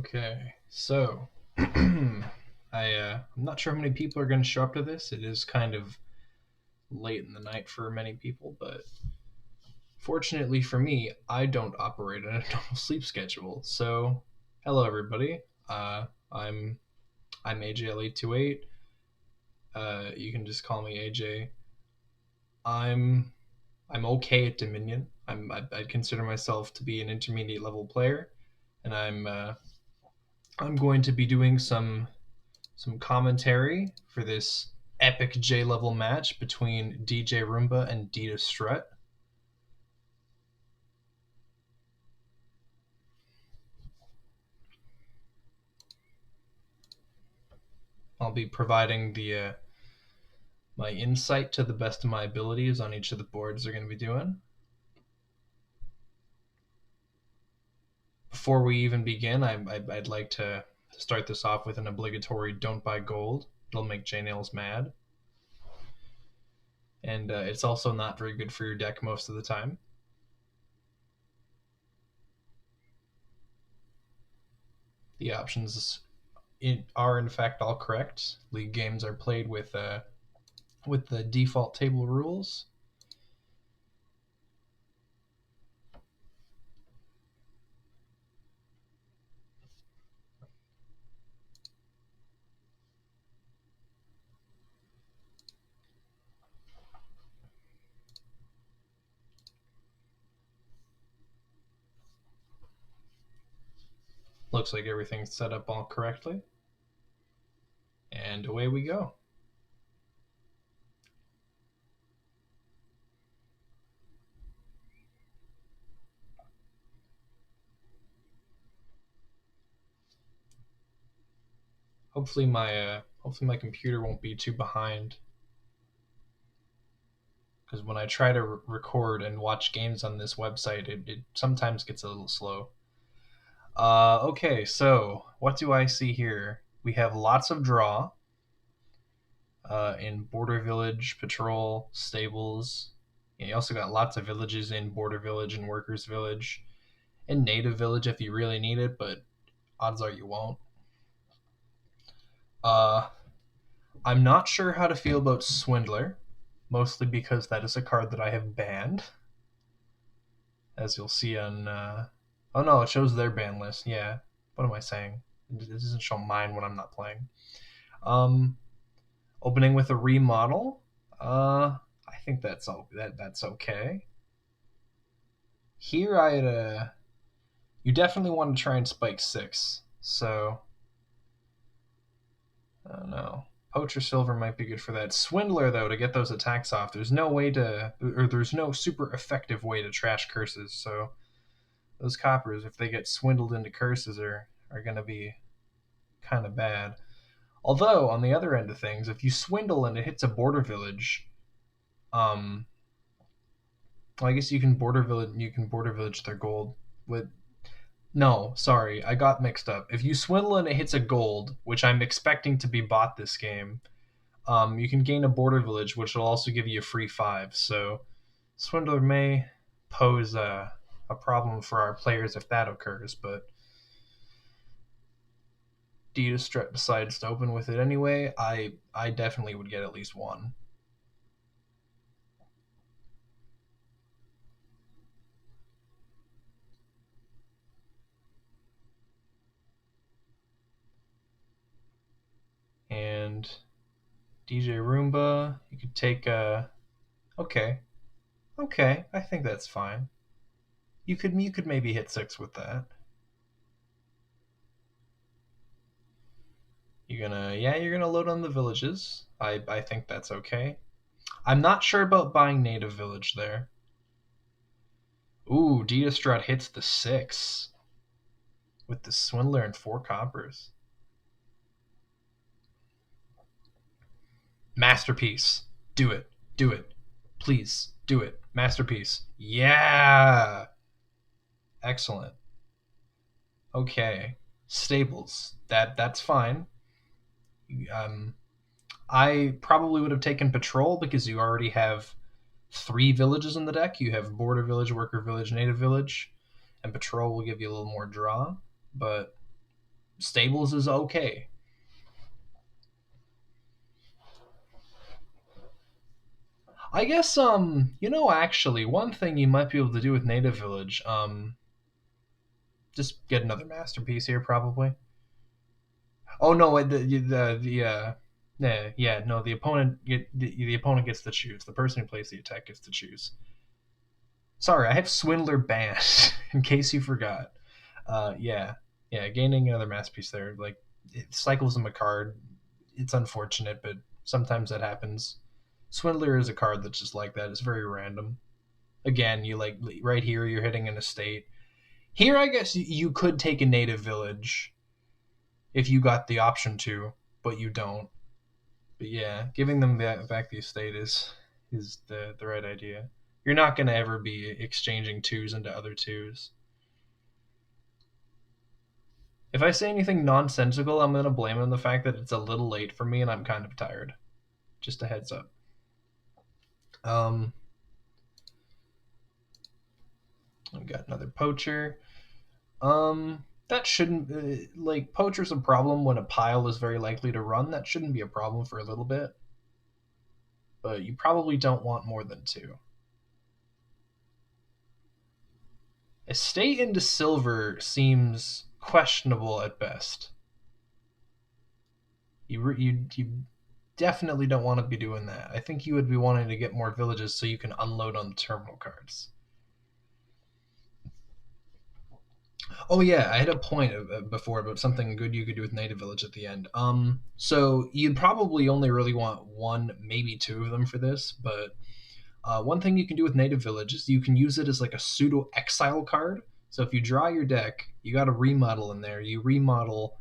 Okay, so I'm not sure how many people are going to show up to this. It is kind of late in the night for many people, but fortunately for me, I don't operate on a normal sleep schedule. So, hello everybody. I'm AJL828. You can just call me AJ. I'm I'm okay at Dominion. I'd consider myself to be an intermediate level player, and I'm going to be doing some commentary for this epic J level match between DJRoomba and ditastrutt. I'll be providing the my insight to the best of my abilities on each of the boards they're going to be doing. Before we even begin, I'd like to start this off with an obligatory don't buy gold. It'll make J-Nails mad. And it's also not very good for your deck most of the time. The options are in fact all correct. League games are played with the default table rules. Looks like everything's set up all correctly. And away we go. Hopefully my computer won't be too behind, because when I try to record and watch games on this website, it sometimes gets a little slow. Okay, so what do I see here? We have lots of draw in Border Village, Patrol, Stables. Yeah, you also got lots of villages in Border Village and Workers Village, and Native Village if you really need it, but odds are you won't. I'm not sure how to feel about Swindler, mostly because that is a card that I have banned, as you'll see on. Oh no, it shows their ban list. Yeah, what am I saying? It doesn't show mine when I'm not playing. Opening with a remodel. I think that's okay. Here you definitely want to try and spike 6. So I don't know. Poacher Silver might be good for that. Swindler, though, to get those attacks off, there's no super effective way to trash curses. So those coppers, if they get swindled into curses, are going to be kind of bad. Although on the other end of things, if you swindle and it hits a border village, well, I guess you can border village their gold with. No, sorry, I got mixed up. If you swindle and it hits a gold, which I'm expecting to be bought this game, you can gain a border village, which will also give you a free 5. So Swindler may pose a problem for our players if that occurs, but ditastrutt decides to open with it anyway. I definitely would get at least one. And DJRoomba, you could take a. Okay, I think that's fine. You could maybe hit 6 with that. You're gonna load on the villages. I think that's okay. I'm not sure about buying native village there. Ooh, ditastrutt hits the 6 with the swindler and 4 coppers. Masterpiece. Do it. Please do it. Masterpiece. Yeah. Excellent. Okay. Stables. That's fine. I probably would have taken patrol because you already have 3 villages in the deck. You have border village, worker village, native village, and patrol will give you a little more draw. But Stables is okay. I guess actually one thing you might be able to do with Native Village, just get another masterpiece here probably. Oh no, no, the opponent gets to choose. The person who plays the attack gets to choose. Sorry, I have Swindler banned in case you forgot. Yeah, gaining another masterpiece there, like it cycles him a card. It's unfortunate, but sometimes that happens. Swindler is a card that's just like that. It's very random. Again, you like right here, you're hitting an estate. Here, I guess you could take a native village if you got the option to, but you don't. But yeah, giving them back the estate is the right idea. You're not going to ever be exchanging twos into other twos. If I say anything nonsensical, I'm going to blame it on the fact that it's a little late for me and I'm kind of tired. Just a heads up. We got another poacher. That shouldn't like poacher's a problem when a pile is very likely to run. That shouldn't be a problem for a little bit, but you probably don't want more than two. Estate into silver seems questionable at best. You definitely don't want to be doing that. I think you would be wanting to get more villages so you can unload on the terminal cards. Oh yeah, I had a point before about something good you could do with native village at the end. So you'd probably only really want one, maybe two of them for this, but one thing you can do with native village is you can use it as like a pseudo exile card. So if you draw your deck, you got a remodel in there. You remodel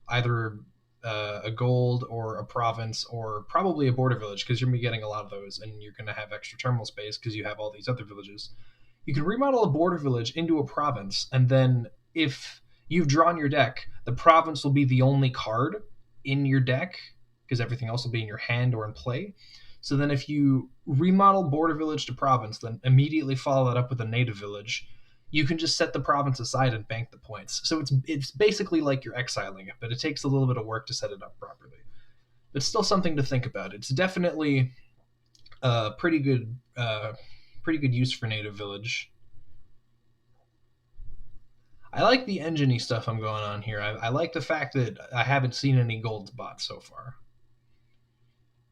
either a gold or a province or probably a border village because you're gonna be getting a lot of those, and you're gonna have extra terminal space because you have all these other villages. You can remodel a border village into a province, and then if you've drawn your deck, the province will be the only card in your deck because everything else will be in your hand or in play. So then if you remodel border village to province, then immediately follow that up with a native village, you can just set the province aside and bank the points. So it's basically like you're exiling it, but it takes a little bit of work to set it up properly. It's still something to think about. It's definitely pretty good use for native village. I like the engine-y stuff I'm going on here. I like the fact that I haven't seen any golds bought so far.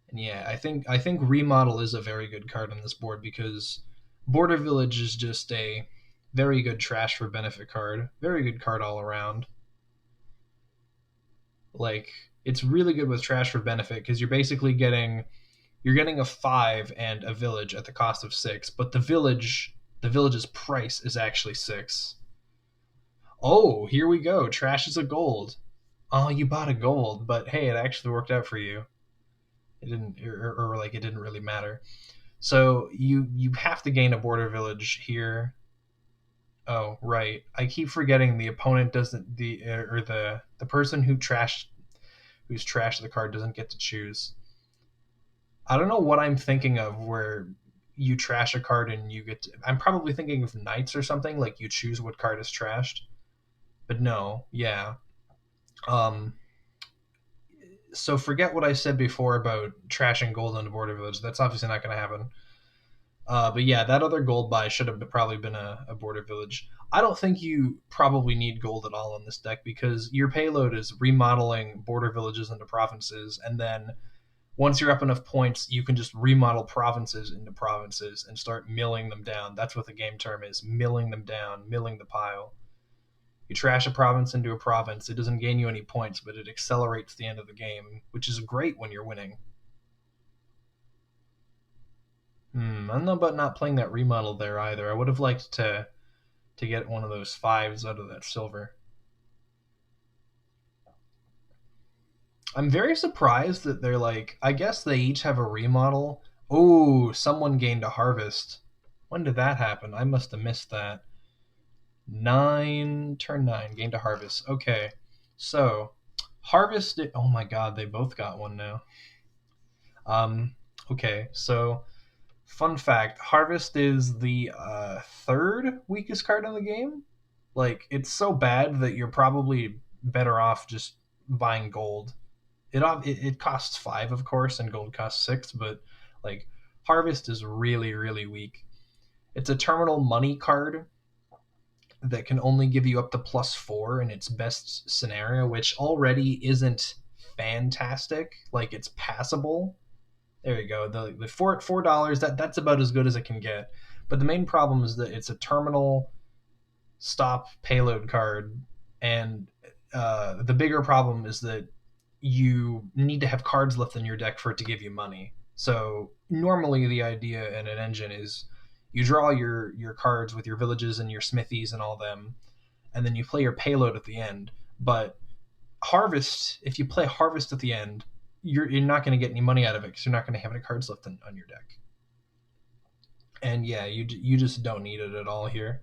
And yeah, I think remodel is a very good card on this board because border village is just a very good trash for benefit card. Very good card all around. Like it's really good with trash for benefit because you're basically getting a 5 and a village at the cost of 6, but the village's price is actually 6. Oh, here we go. Trash is a gold. Oh, you bought a gold, but hey, it actually worked out for you. It didn't, or like it didn't really matter. So you have to gain a border village here. Oh, right. I keep forgetting the opponent doesn't the person who's trashed the card doesn't get to choose. I don't know what I'm thinking of where you trash a card and you get to, I'm probably thinking of knights or something like you choose what card is trashed. But no, yeah. Um so forget what I said before about trashing gold on the border village. That's obviously not going to happen. But yeah, that other gold buy should have probably been a border village. I don't think you probably need gold at all on this deck because your payload is remodeling border villages into provinces, and then once you're up enough points, you can just remodel provinces into provinces and start milling them down. That's what the game term is, milling them down, milling the pile. You trash a province into a province, it doesn't gain you any points, but it accelerates the end of the game, which is great when you're winning. I don't know about not playing that remodel there either. I would have liked to get one of those 5s out of that silver. I'm very surprised that they're like, I guess they each have a remodel. Oh, someone gained a harvest. When did that happen? I must have missed that. Turn 9, gained a harvest. Okay, so harvest. Oh my god, they both got one now. Okay, so fun fact: harvest is the third weakest card in the game. Like it's so bad that you're probably better off just buying gold. It costs 5, of course, and gold costs 6, but like Harvest is really really weak. It's a terminal money card that can only give you up to +4 in its best scenario, which already isn't fantastic. Like it's passable. There you go. The $4 that's about as good as it can get. But the main problem is that it's a terminal stop payload card, and the bigger problem is that you need to have cards left in your deck for it to give you money. So normally the idea in an engine is you draw your cards with your villages and your smithies and all them, and then you play your payload at the end. But Harvest, if you play Harvest at the end, you're not going to get any money out of it because you're not going to have any cards left on your deck. And yeah, you just don't need it at all here.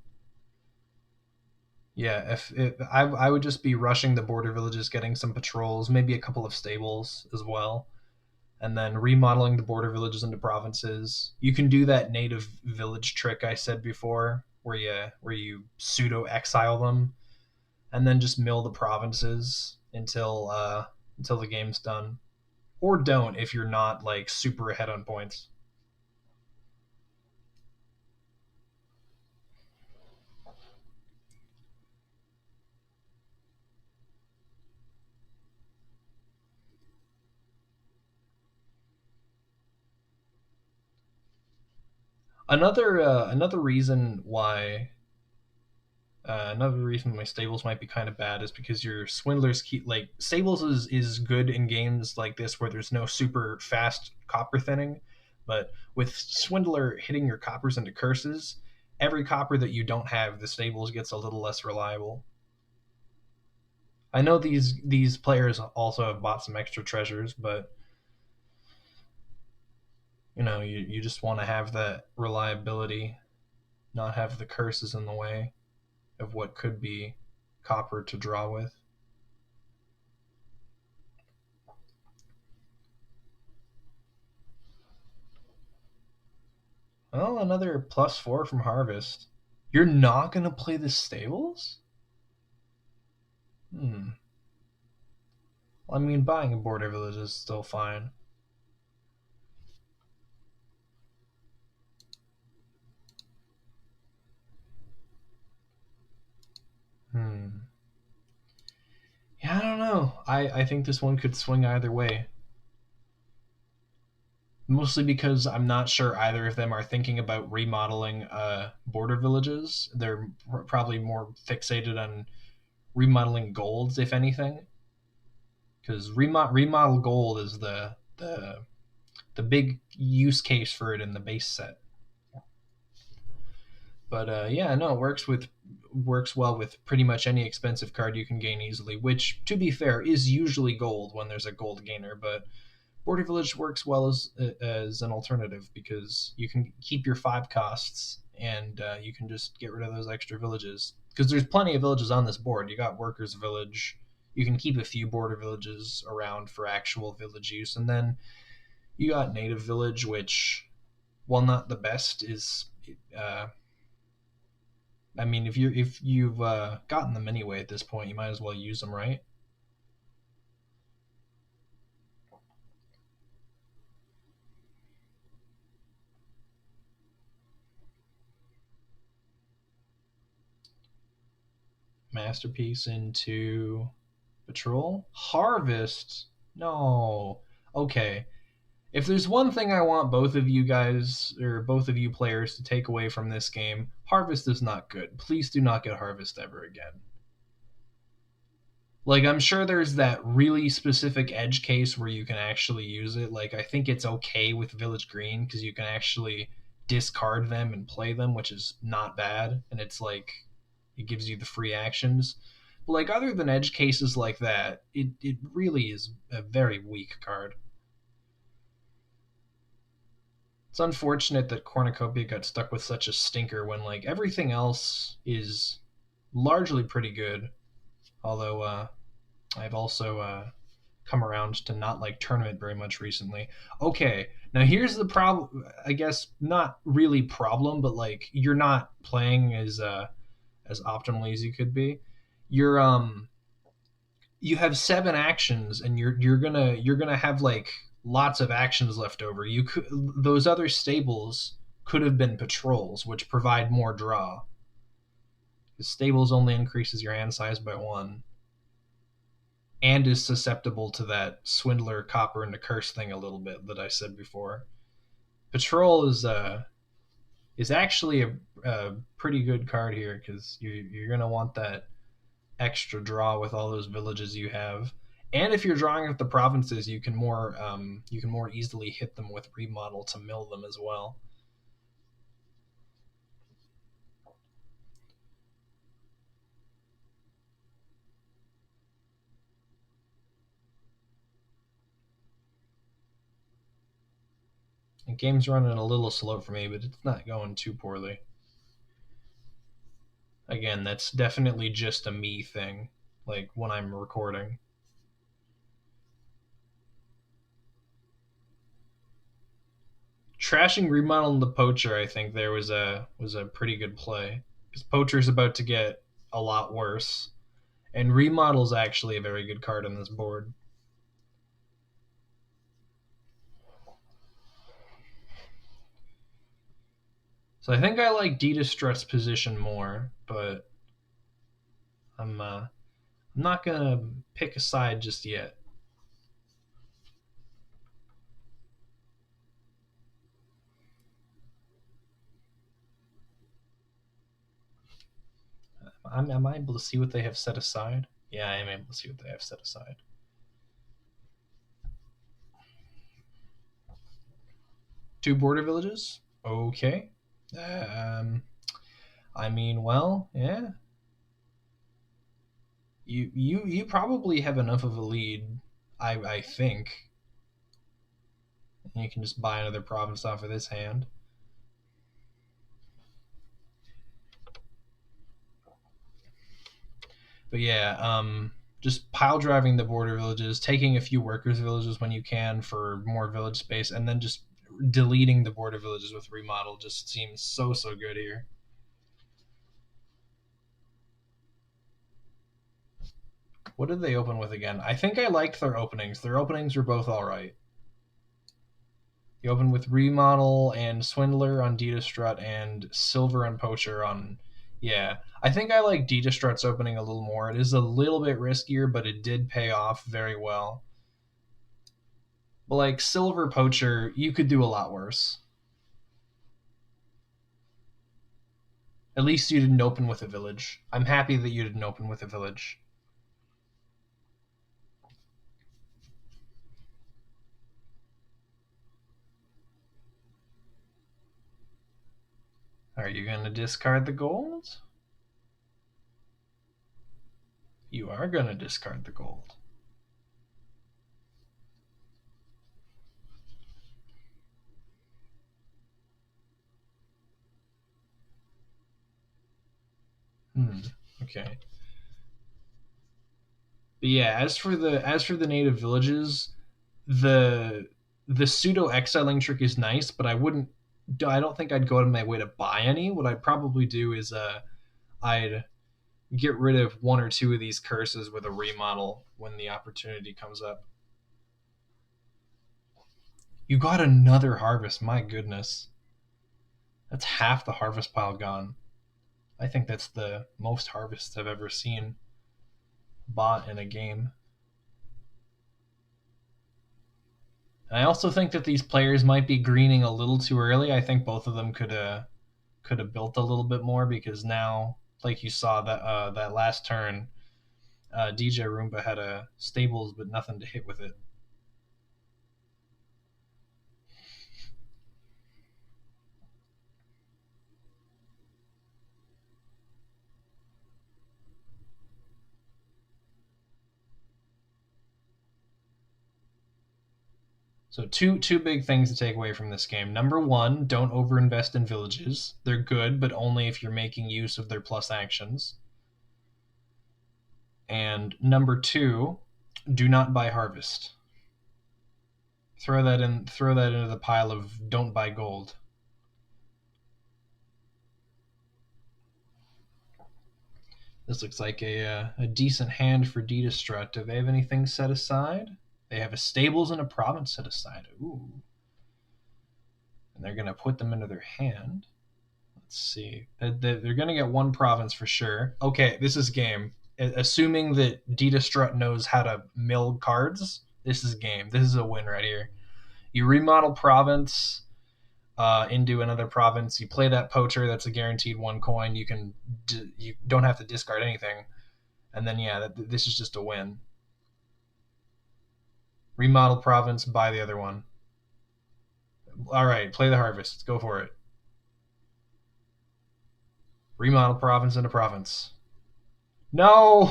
Yeah, if I would just be rushing the border villages, getting some patrols, maybe a couple of stables as well, and then remodeling the border villages into provinces. You can do that native village trick I said before, where you pseudo exile them, and then just mill the provinces until the game's done, or don't if you're not like super ahead on points. Another reason why another reason my stables might be kind of bad is because your swindlers keep like stables is good in games like this where there's no super fast copper thinning, but with swindler hitting your coppers into curses, every copper that you don't have, the stables gets a little less reliable. I know these players also have bought some extra treasures, but you just want to have that reliability, not have the curses in the way of what could be copper to draw with. Oh, another +4 from Harvest. You're not gonna play the stables? Hmm. I mean, buying a border village is still fine. Hmm. Yeah, I don't know. I think this one could swing either way. Mostly because I'm not sure either of them are thinking about remodeling border villages. They're probably more fixated on remodeling golds, if anything, because remodel gold is the big use case for it in the base set. But yeah, no, it works well with pretty much any expensive card you can gain easily. Which, to be fair, is usually gold when there's a gold gainer. But Border Village works well as an alternative because you can keep your 5 costs and you can just get rid of those extra villages. Because there's plenty of villages on this board. You got Workers Village. You can keep a few border villages around for actual village use, and then you got Native Village, which, while not the best, is I mean, if you've gotten them anyway at this point, you might as well use them, right? Masterpiece into patrol. Harvest. No. Okay. If there's one thing I want both of you guys or both of you players to take away from this game, Harvest is not good. Please do not get Harvest ever again. Like, I'm sure there's that really specific edge case where you can actually use it. Like, I think it's okay with Village Green because you can actually discard them and play them, which is not bad. And it's like, it gives you the free actions. But, like, other than edge cases like that, it really is a very weak card. It's unfortunate that Cornucopia got stuck with such a stinker when, like, everything else is largely pretty good. Although, I've also come around to not like tournament very much recently. Okay, now here's the problem. I guess not really problem, but like you're not playing as optimally as you could be. You're you have 7 actions, and you're gonna have like lots of actions left over. You could those other stables could have been patrols, which provide more draw. The stables only increases your hand size by 1, and is susceptible to that swindler, copper, and the curse thing a little bit that I said before. Patrol is actually a pretty good card here because you're gonna want that extra draw with all those villages you have. And if you're drawing with the provinces, you can more easily hit them with remodel to mill them as well. The game's running a little slow for me, but it's not going too poorly. Again, that's definitely just a me thing, like when I'm recording. Trashing remodel the poacher, I think there was a pretty good play because poacher's about to get a lot worse, and remodel's actually a very good card on this board. So I think I like ditastrutt's position more, but I'm not gonna pick a side just yet. Am I able to see what they have set aside? Yeah, I am able to see what they have set aside. Two border villages. Okay. Um, I mean, well, yeah. You probably have enough of a lead. I think. You can just buy another province off of this hand. But yeah, just pile driving the border villages, taking a few workers villages when you can for more village space, and then just deleting the border villages with remodel just seems so good here. What did they open with again? I think I liked their openings. Their openings were both all right. You opened with remodel and swindler on ditastrutt and silver and poacher on. Yeah, I think I like ditastrutt's opening a little more. It is a little bit riskier, but it did pay off very well. But like silver poacher, you could do a lot worse. At least you didn't open with a village. I'm happy that you didn't open with a village. Are you going to discard the gold? You are going to discard the gold. Okay. But yeah, as for the native villages, the pseudo exiling trick is nice, but I don't think I'd go out of my way to buy any. What I'd probably do is I'd get rid of one or two of these curses with a remodel when the opportunity comes up. You got another harvest, my goodness. That's half the harvest pile gone. I think that's the most harvests I've ever seen bought in a game. And I also think that these players might be greening a little too early. I think both of them could have built a little bit more because now, like you saw that last turn, DJRoomba had a stables but nothing to hit with it. So two big things to take away from this game. Number one, don't overinvest in villages. They're good, but only if you're making use of their plus actions. And number two, do not buy harvest. Throw that into the pile of don't buy gold. This looks like a decent hand for ditastrutt. Do they have anything set aside? They have a stables and a province set aside. Ooh. And they're going to put them into their hand. Let's see. They're going to get one province for sure. Okay, this is game. Assuming that ditastrutt knows how to mill cards, this is game. This is a win right here. You remodel province into another province. You play that poacher. That's a guaranteed 1 coin. You don't have to discard anything. And then, yeah, this is just a win. Remodel province, buy the other one. All right, play the harvest. Let's go for it. Remodel province into province. No!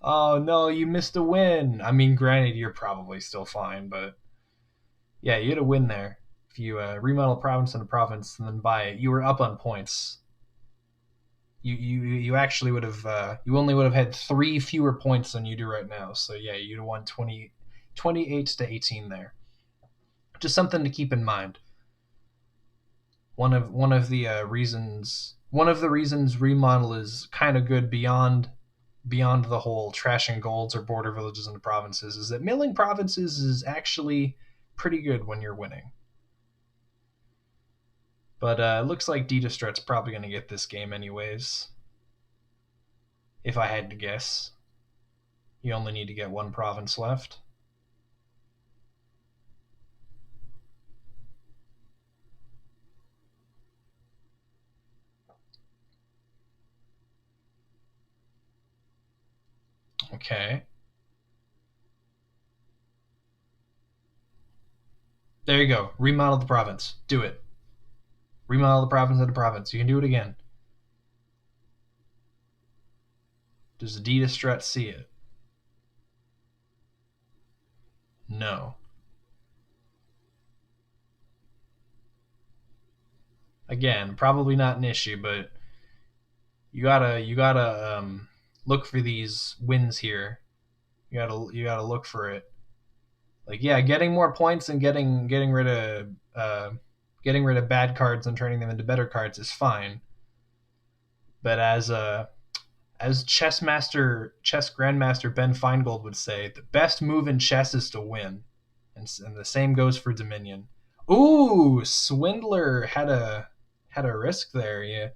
Oh, no, you missed a win. I mean, granted, you're probably still fine, but yeah, you had a win there. If you remodel province into province and then buy it, you were up on points. You actually would have you only would have had 3 fewer points than you do right now. So yeah, you'd have won 28 to 18 there. Just something to keep in mind. One of the reasons remodel is kind of good beyond the whole trashing golds or border villages into provinces is that milling provinces is actually pretty good when you're winning. But it looks like ditastrutt's probably going to get this game anyways. If I had to guess. You only need to get 1 province left. Okay. There you go. Remodel the province. Do it. Remodel the province into province. You can do it again. Does the ditastrutt see it? No. Again, probably not an issue, but you gotta look for these wins here. You gotta look for it. Like, yeah, getting more points and getting rid of bad cards and turning them into better cards is fine. But as chess grandmaster Ben Feingold would say, the best move in chess is to win, and the same goes for Dominion. Ooh, Swindler had a risk there. Yeah,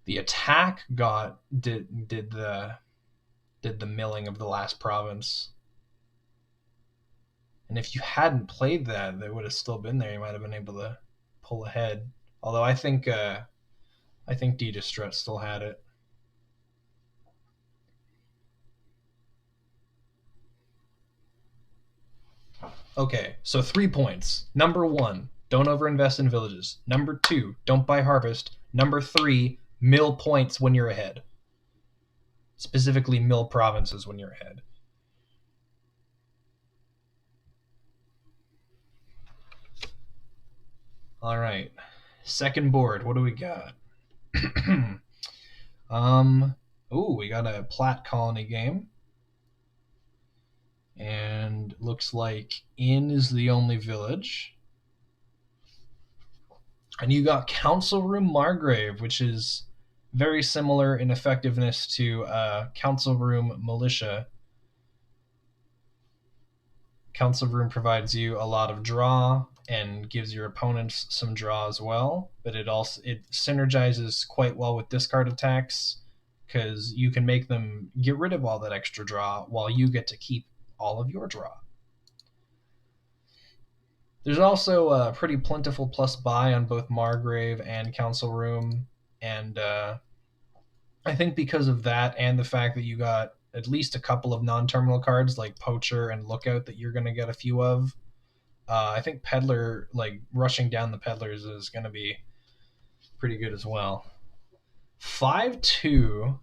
the attack did the milling of the last province. And if you hadn't played that, they would have still been there. You might have been able to pull ahead. Although I think ditastrutt still had it. Okay, so 3 points. Number 1, don't overinvest in villages. Number 2, don't buy harvest. Number 3, mill points when you're ahead. Specifically, mill provinces when you're ahead. All right, second board. What do we got? We got a Platte colony game. And looks like Inn is the only village. And you got Council Room Margrave, which is very similar in effectiveness to Council Room Militia. Council Room provides you a lot of draw and gives your opponents some draw as well, but it synergizes quite well with discard attacks because you can make them get rid of all that extra draw while you get to keep all of your draw. There's also a pretty plentiful plus buy on both Margrave and Council Room, and I think because of that and the fact that you got at least a couple of non-terminal cards like Poacher and Lookout that you're going to get a few of, I think Peddler, like rushing down the Peddlers, is going to be pretty good as well. 5-2,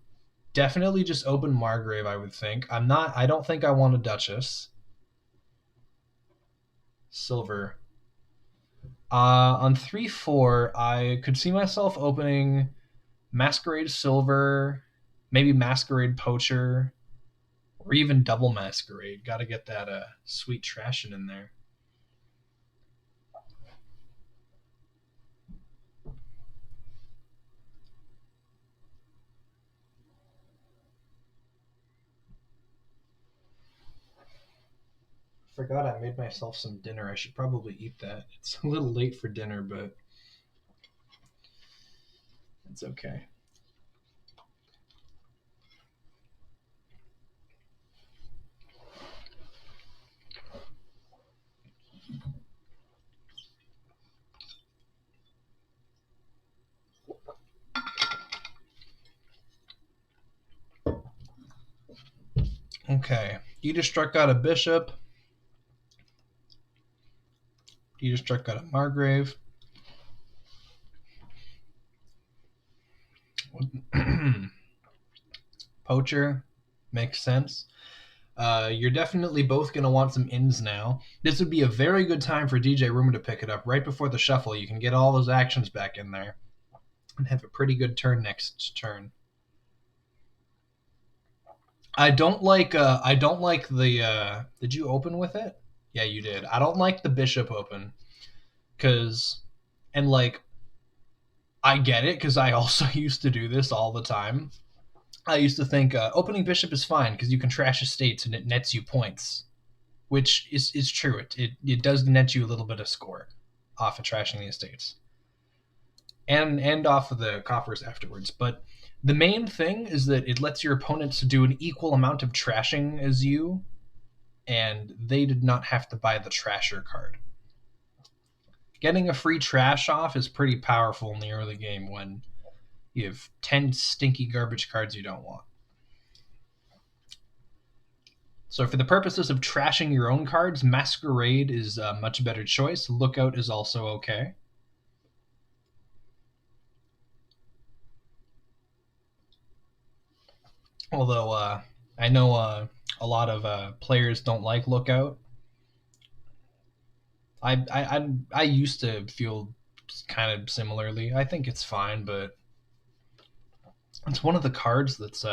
definitely just open Margrave, I would think. I don't think I want a Duchess. Silver. On 3-4, I could see myself opening Masquerade Silver, maybe Masquerade Poacher, or even double Masquerade. Got to get that sweet trashing in there. Forgot I made myself some dinner. I should probably eat that. It's a little late for dinner, but it's okay. Okay. Ditastrutt got a bishop. Ditastrutt got a margrave. Poacher. Makes sense. You're definitely both going to want some ins now. This would be a very good time for DJRoomba to pick it up right before the shuffle. You can get all those actions back in there and have a pretty good turn next turn. I don't like the did you open with it? Yeah, you did. I don't like the bishop open cuz and like I get it cuz I also used to do this all the time. I used to think opening bishop is fine cuz you can trash estates and it nets you points, which is true. It does net you a little bit of score off of trashing the estates. And off of the coppers afterwards, but the main thing is that it lets your opponents do an equal amount of trashing as you, and they did not have to buy the trasher card. Getting a free trash off is pretty powerful in the early game when you have 10 stinky garbage cards you don't want. So for the purposes of trashing your own cards, Masquerade is a much better choice. Lookout is also okay. Although I know a lot of players don't like Lookout. I used to feel kind of similarly. I think it's fine, but it's one of the cards that's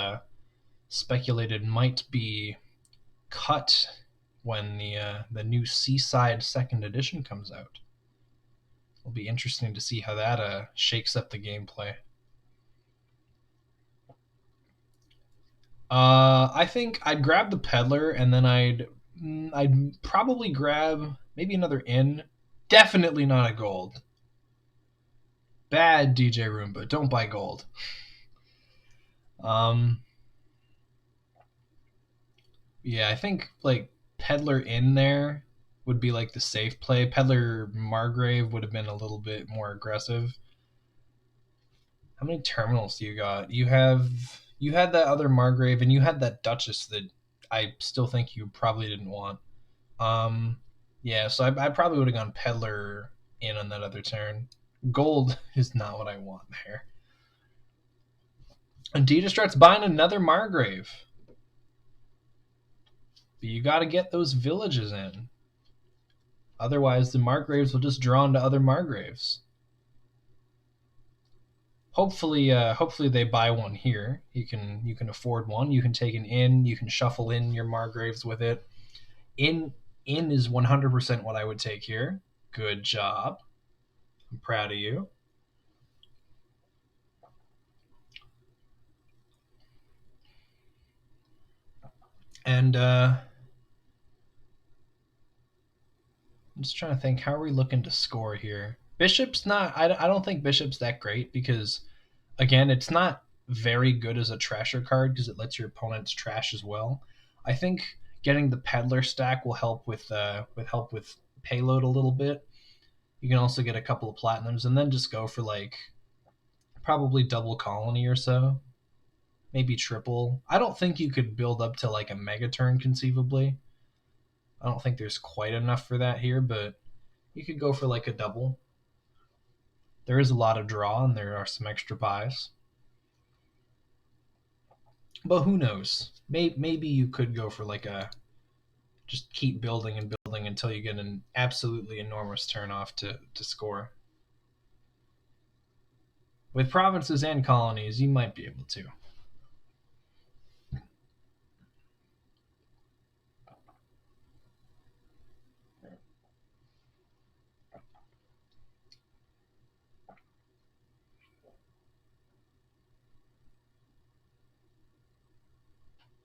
speculated might be cut when the new Seaside Second Edition comes out. It'll be interesting to see how that shakes up the gameplay. I think I'd grab the Peddler and then I'd probably grab maybe another inn. Definitely not a gold. Bad DJRoomba. Don't buy gold. Yeah, I think like Peddler in there would be like the safe play. Peddler Margrave would have been a little bit more aggressive. How many terminals do you got? You had that other Margrave and you had that Duchess that I still think you probably didn't want. Yeah, so I probably would have gone Peddler in on that other turn. Gold is not what I want there. Adidas starts buying another Margrave. But you got to get those villages in. Otherwise, the Margraves will just draw into other Margraves. Hopefully they buy one here. You can afford one. You can take an inn. You can shuffle in your Margraves with it. In is 100% what I would take here. Good job. I'm proud of you. And I'm just trying to think, how are we looking to score here? Bishop's not. I don't think Bishop's that great because, again, it's not very good as a trasher card because it lets your opponents trash as well. I think getting the Peddler stack will help with payload a little bit. You can also get a couple of platinums and then just go for like probably double colony or so, maybe triple. I don't think you could build up to like a mega turn conceivably. I don't think there's quite enough for that here, but you could go for like a double. There is a lot of draw and there are some extra buys. But who knows? Maybe you could go for like a just keep building and building until you get an absolutely enormous turn off to score. With provinces and colonies, you might be able to.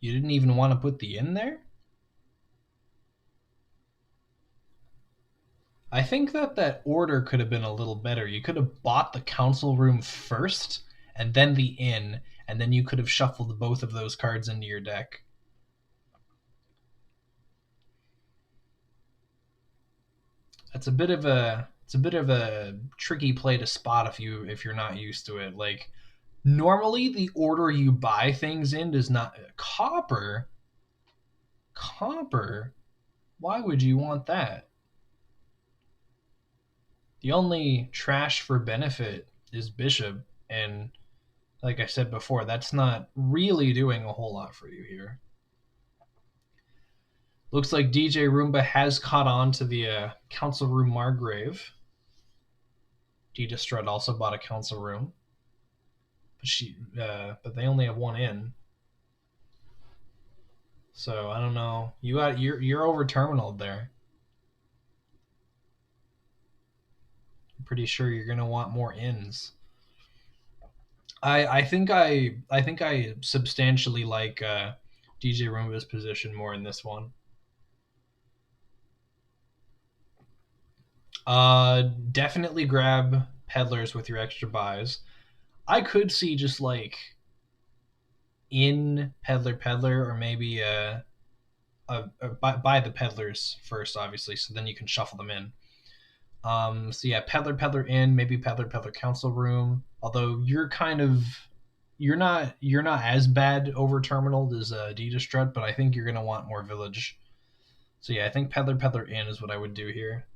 You didn't even want to put the in there? I think that order could have been a little better. You could have bought the council room first and then the inn, and then you could have shuffled both of those cards into your deck. It's a bit of a tricky play to spot if you're not used to it. Like normally the order you buy things in does not copper. Copper? Why would you want that? The only trash for benefit is bishop, and like I said before, that's not really doing a whole lot for you here. Looks like DJRoomba has caught on to the council room Margrave. Ditastrutt also bought a council room, but they only have one in. So I don't know. You're over terminaled there. I'm pretty sure you're gonna want more ins. I think I substantially like DJRoomba's position more in this one. Definitely grab peddlers with your extra buys. I could see just like in peddler, or maybe buy the peddlers first, obviously, so then you can shuffle them in. So yeah, peddler in, maybe peddler council room. Although you're not as bad over terminal as Ditastrutt, but I think you're gonna want more village. So yeah, I think peddler in is what I would do here.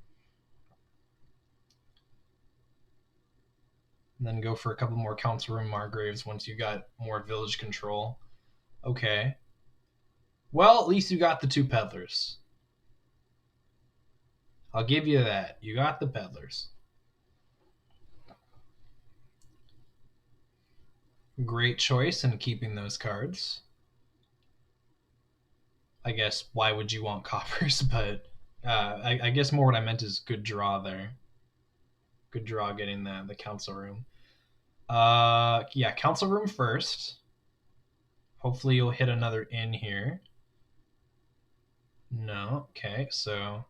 And then go for a couple more council room Margraves once you got more village control. Okay. Well, at least you got the two peddlers. I'll give you that. You got the peddlers. Great choice in keeping those cards. I guess why would you want coppers? But I guess more what I meant is good draw there. Good draw getting the council room. Yeah, council room first. Hopefully you'll hit another in here. No, okay, so.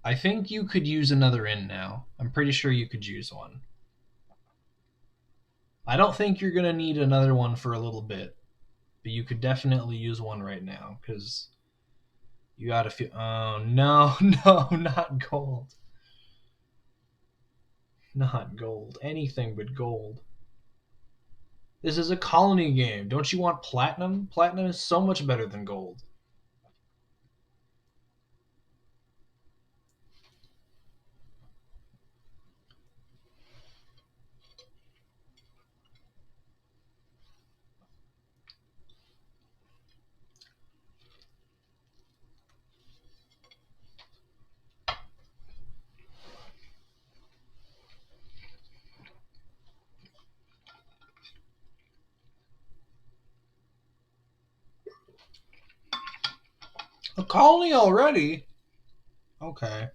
I think you could use another in now. I'm pretty sure you could use one. I don't think you're gonna need another one for a little bit, but you could definitely use one right now because you got to feel. Oh no, no, not gold. Not gold. Anything but gold. This is a colony game. Don't you want platinum? Platinum is so much better than gold. A colony already? Okay.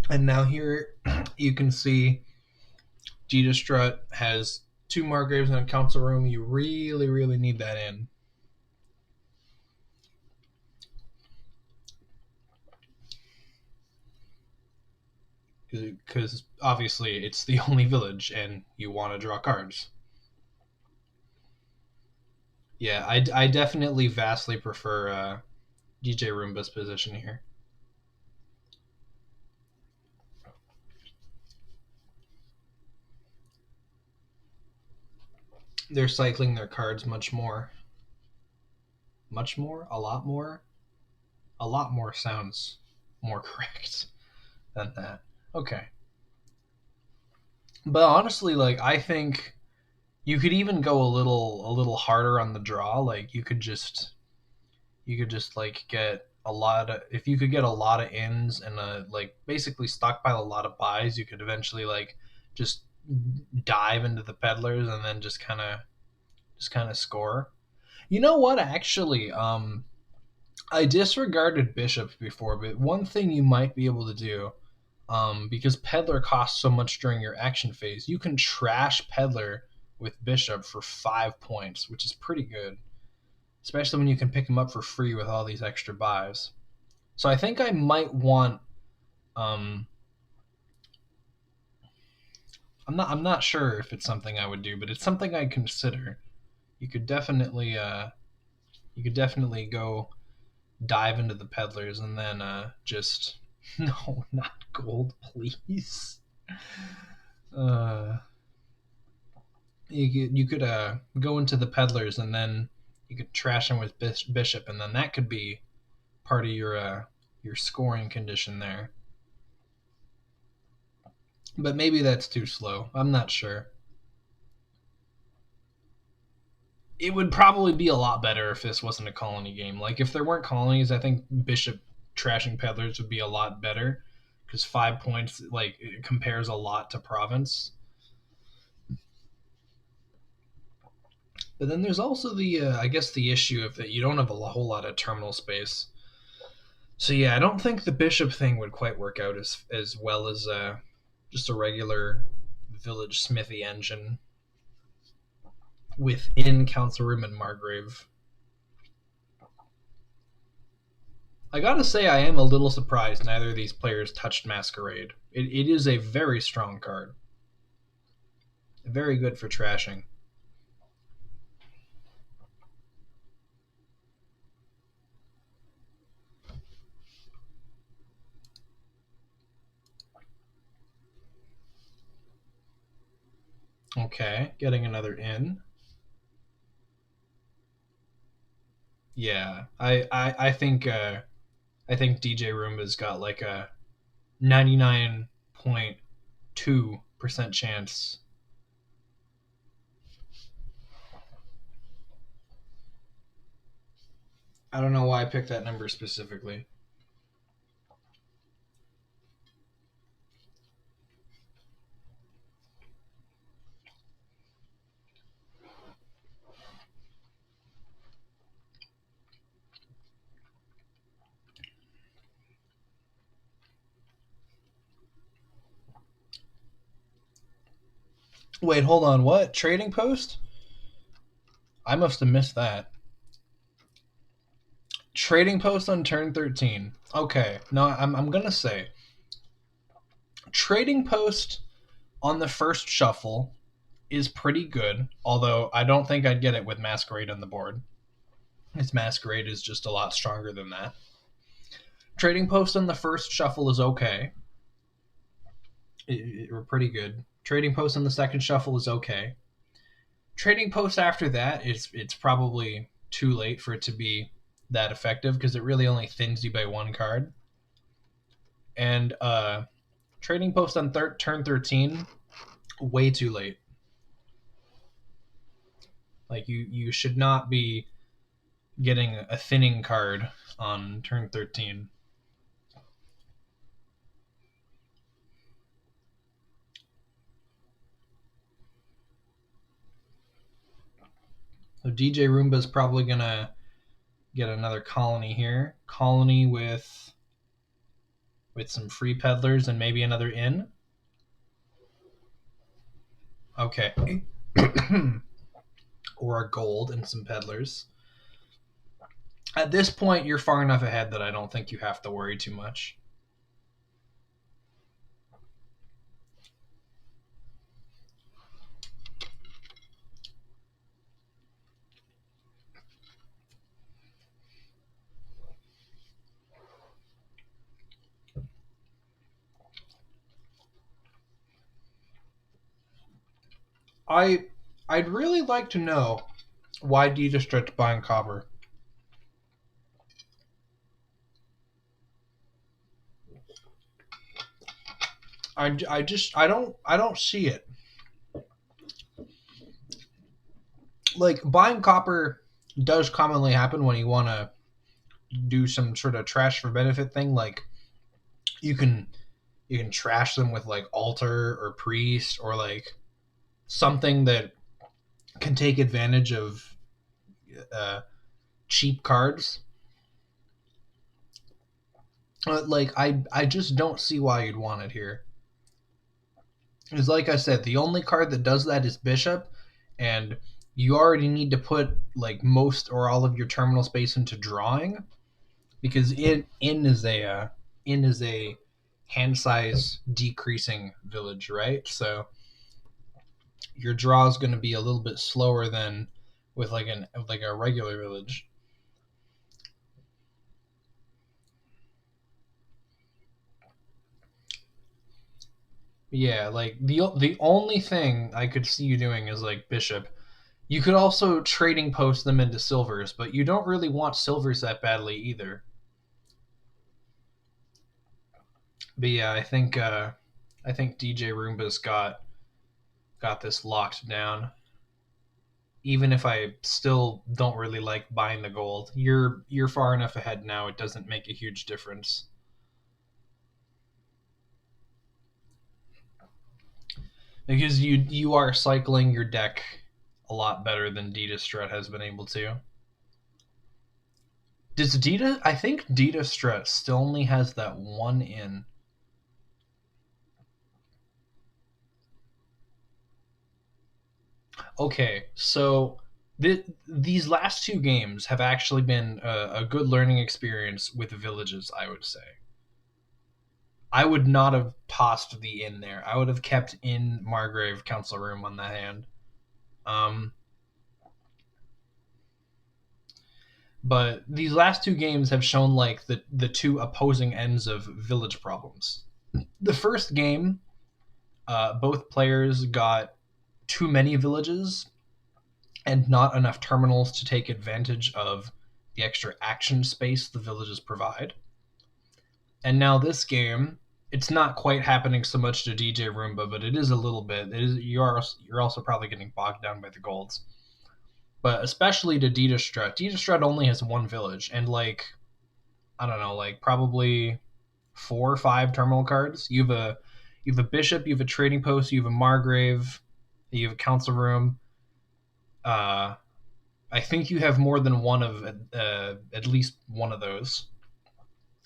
And now here you can see Ditastrutt has two Margraves in a council room. You really, really need that in. Because obviously it's the only village and you want to draw cards. Yeah, I definitely vastly prefer DJRoomba's position here. They're cycling their cards much more. Much more? A lot more? A lot more sounds more correct than that. Okay. But honestly, like I think you could even go a little harder on the draw. Like you could just like get a lot of, if you could get a lot of ins and like basically stockpile a lot of buys, you could eventually like just dive into the peddlers and then just kind of score. You know what? Actually, I disregarded bishops before, but one thing you might be able to do, because peddler costs so much during your action phase, you can trash peddler with Bishop for 5 points, which is pretty good, especially when you can pick him up for free with all these extra buys. So I think I might want. I'm not sure if it's something I would do, but it's something I'd consider. You could definitely go dive into the peddlers and then just no, not gold, please. You could go into the peddlers and then you could trash him with Bishop, and then that could be part of your scoring condition there. But maybe that's too slow. I'm not sure. It would probably be a lot better if this wasn't a colony game. Like, if there weren't colonies, I think Bishop trashing peddlers would be a lot better, because 5 points, like, it compares a lot to province. But then there's also the I guess the issue of that you don't have a whole lot of terminal space. So yeah, I don't think the Bishop thing would quite work out as well as just a regular village smithy engine within Council Room and Margrave. I gotta say, I am a little surprised neither of these players touched Masquerade. It is a very strong card. Very good for trashing. Okay, getting another in. Yeah, I think DJRoomba's got like a 99.2% chance. I don't know why I picked that number specifically. Wait, hold on. What? Trading post? I must have missed that. Trading post on turn 13. Okay. No, I'm going to say trading post on the first shuffle is pretty good, although I don't think I'd get it with Masquerade on the board. His Masquerade is just a lot stronger than that. Trading post on the first shuffle is okay. We're pretty good. Trading post on the second shuffle is okay. Trading post after that, it's probably too late for it to be that effective because it really only thins you by one card. And trading post on turn 13, way too late. Like you should not be getting a thinning card on turn 13. So DJRoomba is probably gonna get another colony here. Colony with some free peddlers and maybe another inn. Okay. Or a gold and some peddlers. At this point, you're far enough ahead that I don't think you have to worry too much. I'd really like to know why ditastrutt buying copper. I don't see it. Like, buying copper does commonly happen when you want to do some sort of trash for benefit thing. Like, you can trash them with like altar or priest or like something that can take advantage of cheap cards. Like, I just don't see why you'd want it here. Because like I said, the only card that does that is Bishop, and you already need to put like most or all of your terminal space into drawing, because in is a hand size decreasing village, right? So your draw is going to be a little bit slower than with like a regular village. Yeah, like the only thing I could see you doing is like bishop. You could also trading post them into silvers, but you don't really want silvers that badly either. But yeah, I think DJRoomba's got this locked down. Even if I still don't really like buying the gold, you're far enough ahead now. It doesn't make a huge difference. Because you are cycling your deck a lot better than ditastrutt has been able to. Does Dita? I think ditastrutt still only has that one in. Okay, so these last two games have actually been a good learning experience with villages, I would say. I would not have tossed the in there. I would have kept in Margrave Council Room on that hand. Um, but these last two games have shown like the two opposing ends of village problems. The first game, both players got too many villages and not enough terminals to take advantage of the extra action space the villages provide. And now this game, it's not quite happening so much to DJRoomba, but it is a little bit. It is you're also probably getting bogged down by the golds, but especially to ditastrutt. Ditastrutt only has one village, and like I don't know, like probably 4 or 5 terminal cards. You have a bishop, you have a trading post, you have a margrave, you have a council room. Uh, I think you have more than one of at least one of those.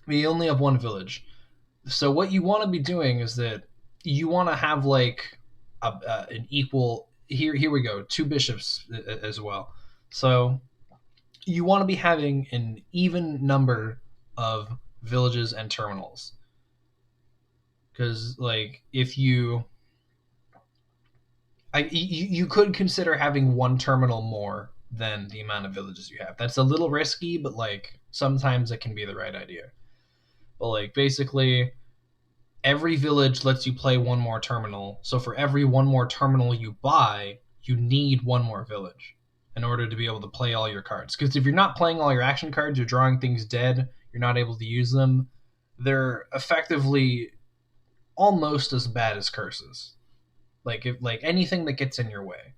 But you only have one village. So what you want to be doing is that you want to have like an equal. Here we go. 2 bishops as well. So you want to be having an even number of villages and terminals. Because like if you could consider having one terminal more than the amount of villages you have. That's a little risky, but like sometimes it can be the right idea. But like basically every village lets you play one more terminal. So for every one more terminal you buy, you need one more village in order to be able to play all your cards. Because if you're not playing all your action cards, you're drawing things dead, you're not able to use them. They're effectively almost as bad as curses. Like anything that gets in your way.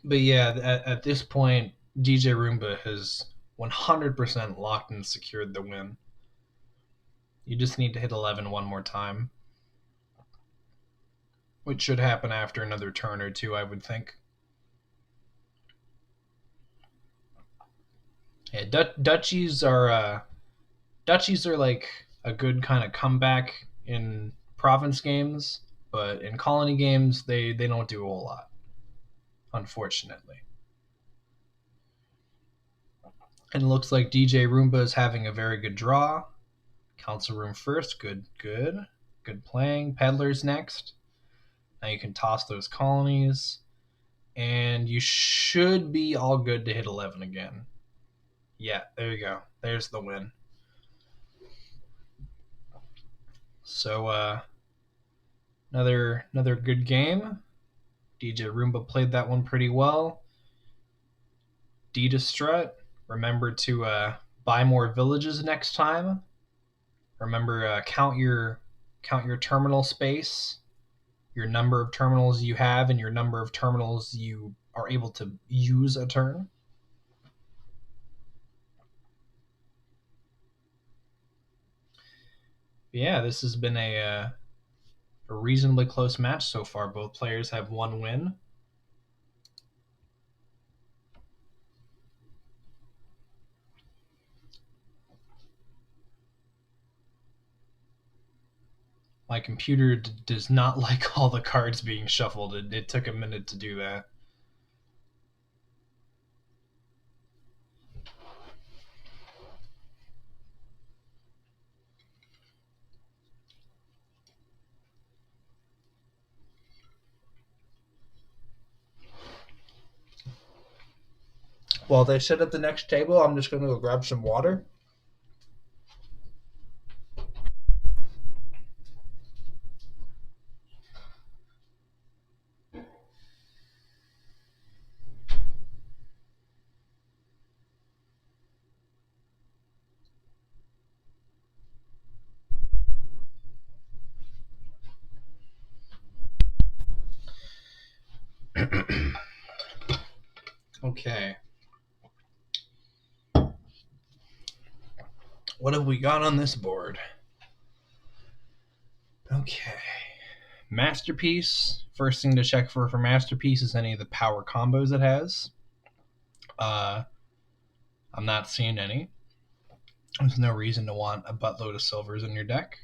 But yeah, at this point, DJRoomba has 100% locked and secured the win. You just need to hit 11 one more time, which should happen after another turn or two, I would think. Yeah, duchies are like a good kind of comeback in province games, but in colony games they don't do a whole lot, unfortunately. And it looks like DJRoomba is having a very good draw. Council room first, good playing. Peddlers next. Now you can toss those colonies, and you should be all good to hit 11 again. Yeah, there you go. There's the win. So another good game. DJRoomba played that one pretty well. Ditastrutt, remember to buy more villages next time. Remember count your terminal space, your number of terminals you have, and your number of terminals you are able to use a turn. Yeah, this has been a reasonably close match so far. Both players have one win. My computer does not like all the cards being shuffled. It took a minute to do that. While they sit at the next table, I'm just going to go grab some water. Okay. What have we got on this board? Okay. Masterpiece. First thing to check for Masterpiece is any of the power combos it has. I'm not seeing any. There's no reason to want a buttload of silvers in your deck.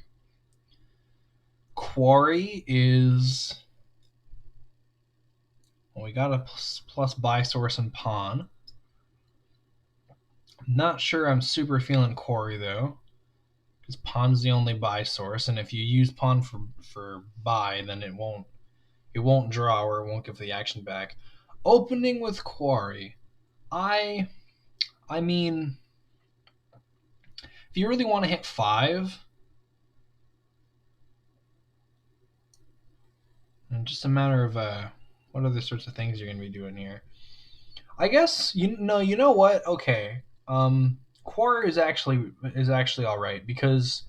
Quarry is... Well, we got a plus buy source and pawn. I'm not sure I'm super feeling Quarry, though. Because pawn's the only buy source, and if you use pawn for buy, then it won't draw or it won't give the action back. Opening with Quarry. I mean, if you really want to hit 5, and just a matter of what other sorts of things you're going to be doing here. I guess you know what? Okay, Quarry is actually all right because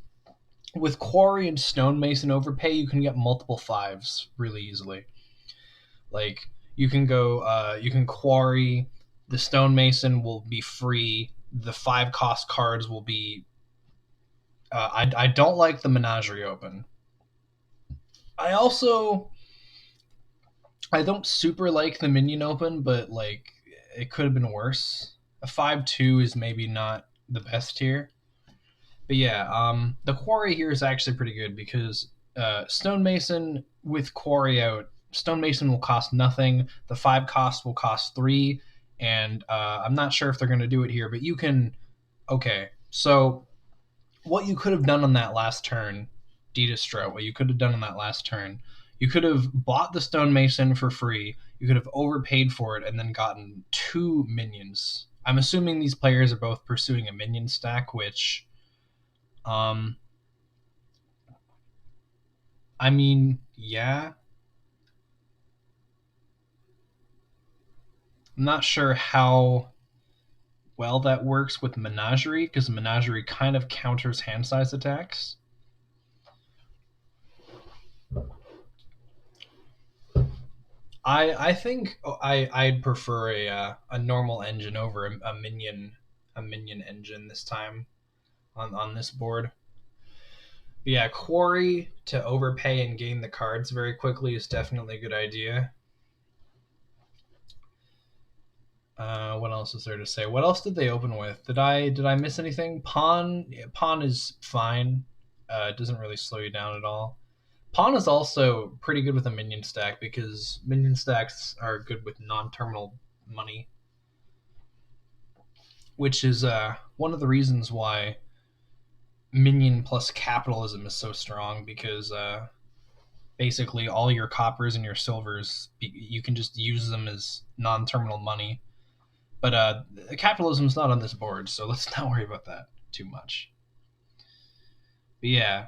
with Quarry and Stonemason overpay, you can get multiple 5s really easily. Like you can Quarry, the Stonemason will be free. The 5 cost cards will be. I don't like the Menagerie Open. I don't super like the Minion Open, but like it could have been worse. A 5-2 is maybe not the best here. But yeah, the Quarry here is actually pretty good because Stonemason with Quarry out, Stonemason will cost nothing. The 5 cost will cost 3, and I'm not sure if they're going to do it here, but you can. Okay, so what you could have done on that last turn, ditastrutt, what you could have done on that last turn, you could have bought the Stonemason for free. You could have overpaid for it and then gotten 2 minions. I'm assuming these players are both pursuing a minion stack, which, I mean, yeah. I'm not sure how well that works with Menagerie, because Menagerie kind of counters hand size attacks. I think I'd prefer a normal engine over a minion engine this time on this board. But yeah, Quarry to overpay and gain the cards very quickly is definitely a good idea. What else is there to say? What else did they open with? Did I miss anything? Pawn is fine. It doesn't really slow you down at all. Pawn is also pretty good with a minion stack because minion stacks are good with non-terminal money, which is one of the reasons why minion plus capitalism is so strong, because basically all your coppers and your silvers, you can just use them as non-terminal money. But capitalism's not on this board, so let's not worry about that too much. But yeah,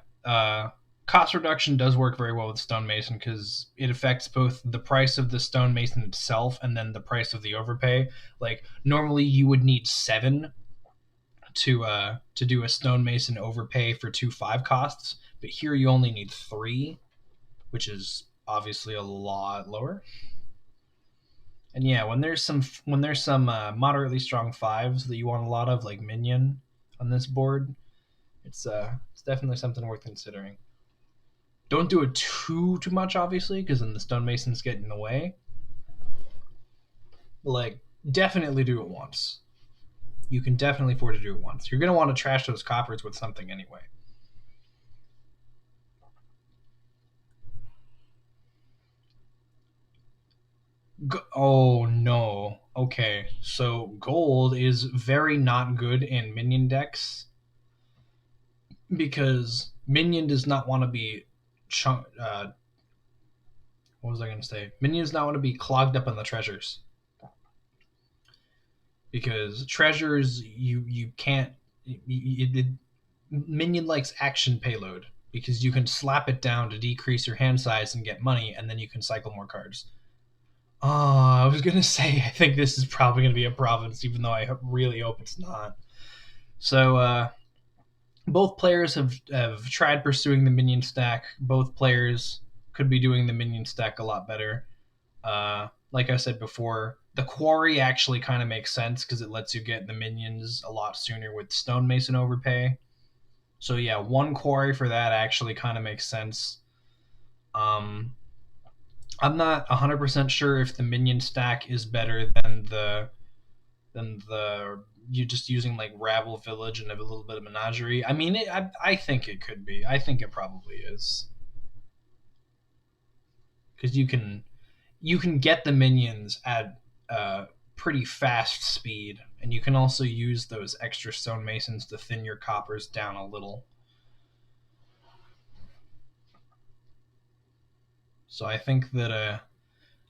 cost reduction does work very well with Stonemason because it affects both the price of the Stonemason itself and then the price of the overpay. Like normally you would need 7 to do a Stonemason overpay for 2 5 costs, but here you only need 3, which is obviously a lot lower. And yeah, when there's some moderately strong 5s that you want a lot of, like Minion on this board, It's definitely something worth considering. Don't do it too much, obviously, because then the stonemasons get in the way. But like, definitely do it once. You can definitely afford to do it once. You're gonna want to trash those coppers with something anyway. Oh no. Okay, so gold is very not good in minion decks because minion does not want to be what was I going to say? Minion does not want to be clogged up on the treasures because treasures you can't. Minion likes action payload because you can slap it down to decrease your hand size and get money, and then you can cycle more cards. Oh, I was gonna say I think this is probably gonna be a province, even though I really hope it's not. So both players have tried pursuing the minion stack. Both players could be doing the minion stack a lot better. Like I said before, the quarry actually kind of makes sense because it lets you get the minions a lot sooner with stonemason overpay. So yeah, one quarry for that actually kind of makes sense. Um, I'm not 100% sure if the minion stack is better than the you just using like Rabble Village and a little bit of Menagerie. I mean, I think it could be. I think it probably is because you can get the minions at pretty fast speed, and you can also use those extra stonemasons to thin your coppers down a little. So I think that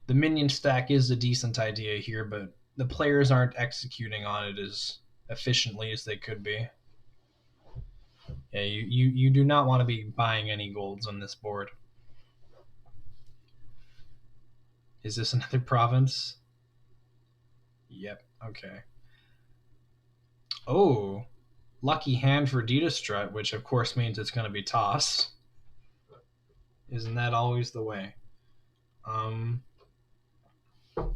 the minion stack is a decent idea here, but the players aren't executing on it as efficiently as they could be. Yeah, you do not want to be buying any golds on this board. Is this another province? Yep, okay. Oh, lucky hand for ditastrutt, which of course means it's going to be tossed. Isn't that always the way? Um, but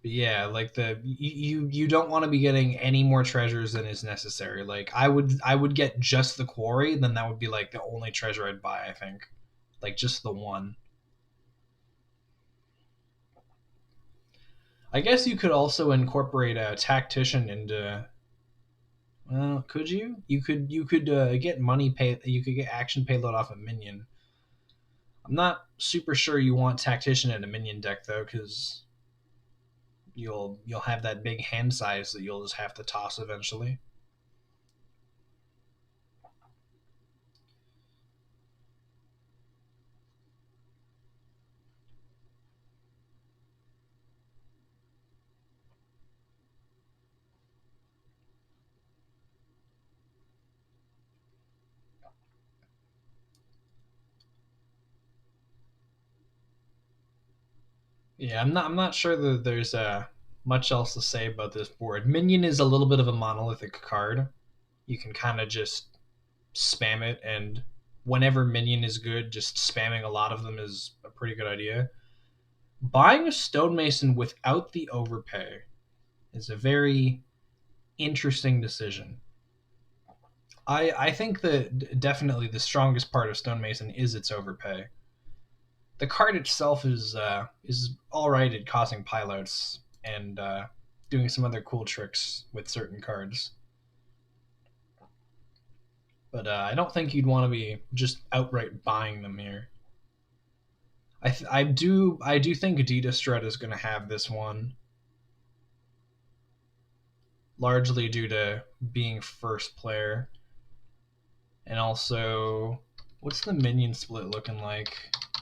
yeah, like you don't want to be getting any more treasures than is necessary. Like I would get just the quarry, then that would be like the only treasure I'd buy. I think, like just the one. I guess you could also incorporate a tactician into. Well, could you? You could get money pay. You could get action payload off a minion. I'm not super sure you want tactician in a minion deck though, because you'll have that big hand size that you'll just have to toss eventually. Yeah, I'm not sure that there's much else to say about this board. Minion is a little bit of a monolithic card. You can kind of just spam it, and whenever minion is good, just spamming a lot of them is a pretty good idea. Buying a stonemason without the overpay is a very interesting decision. I think that definitely the strongest part of stonemason is its overpay. The card itself is all right at causing pilouts and doing some other cool tricks with certain cards. But I don't think you'd want to be just outright buying them here. I do think ditastrutt is going to have this one, largely due to being first player, and also what's the minion split looking like?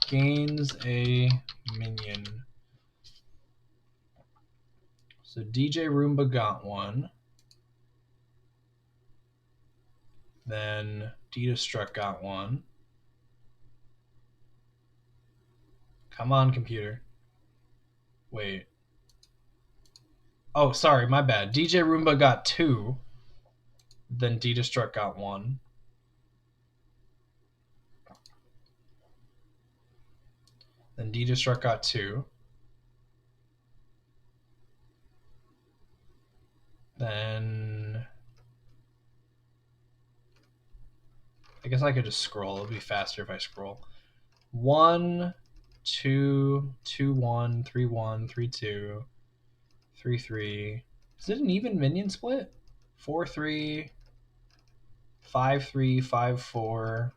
Gains a minion. So DJRoomba got one. Then ditastrutt got one. Come on, computer. Wait. Oh, sorry, my bad. DJRoomba got two. Then ditastrutt got one. Then ditastrutt got two. Then I guess I could just scroll. It'll be faster if I scroll. 1, 2, 2, 1, 3, 1, 3, 2, 3, 3. Is it an even minion split? 4, 3, 5, 3, 5, 4.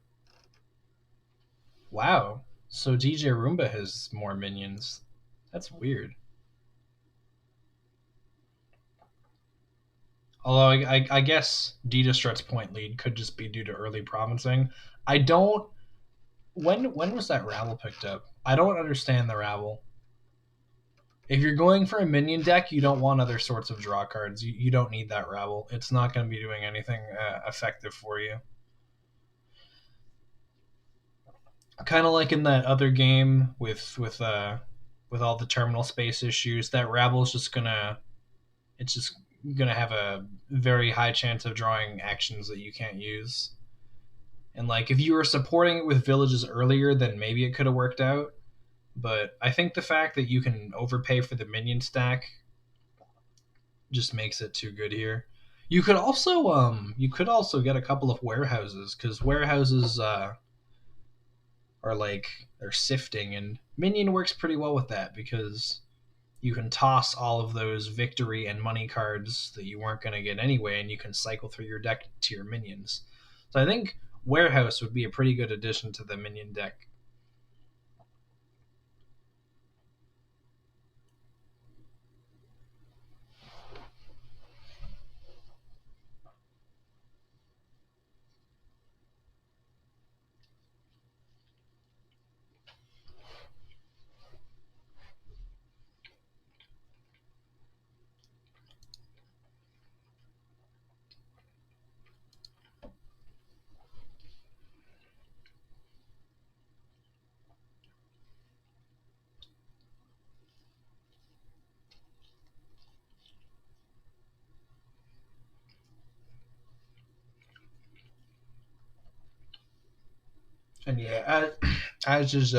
Wow. So DJRoomba has more minions. That's weird. Although I guess ditastrutt's point lead could just be due to early provincing. I don't. When was that rabble picked up? I don't understand the rabble. If you're going for a minion deck, you don't want other sorts of draw cards. You don't need that rabble. It's not going to be doing anything effective for you. Kind of like in that other game with all the terminal space issues, that rabble's just gonna it's just gonna have a very high chance of drawing actions that you can't use. And like if you were supporting it with villages earlier, then maybe it could have worked out. But I think the fact that you can overpay for the minion stack just makes it too good here. You could also get a couple of warehouses, because warehouses are like they're sifting, and minion works pretty well with that because you can toss all of those victory and money cards that you weren't going to get anyway, and you can cycle through your deck to your minions. So I think warehouse would be a pretty good addition to the minion deck. And yeah, as is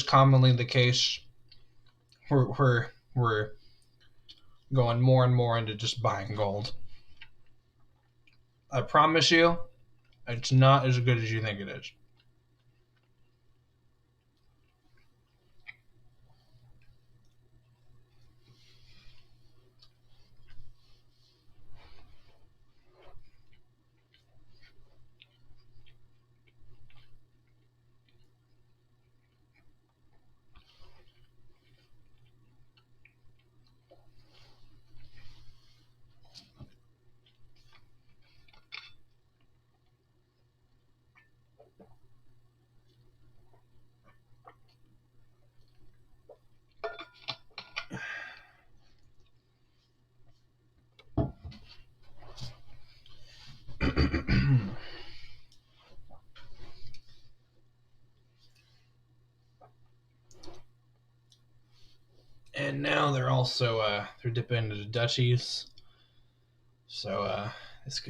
commonly the case, we're going more and more into just buying gold. I promise you, it's not as good as you think it is. And now they're also they're dipping into the duchies. So this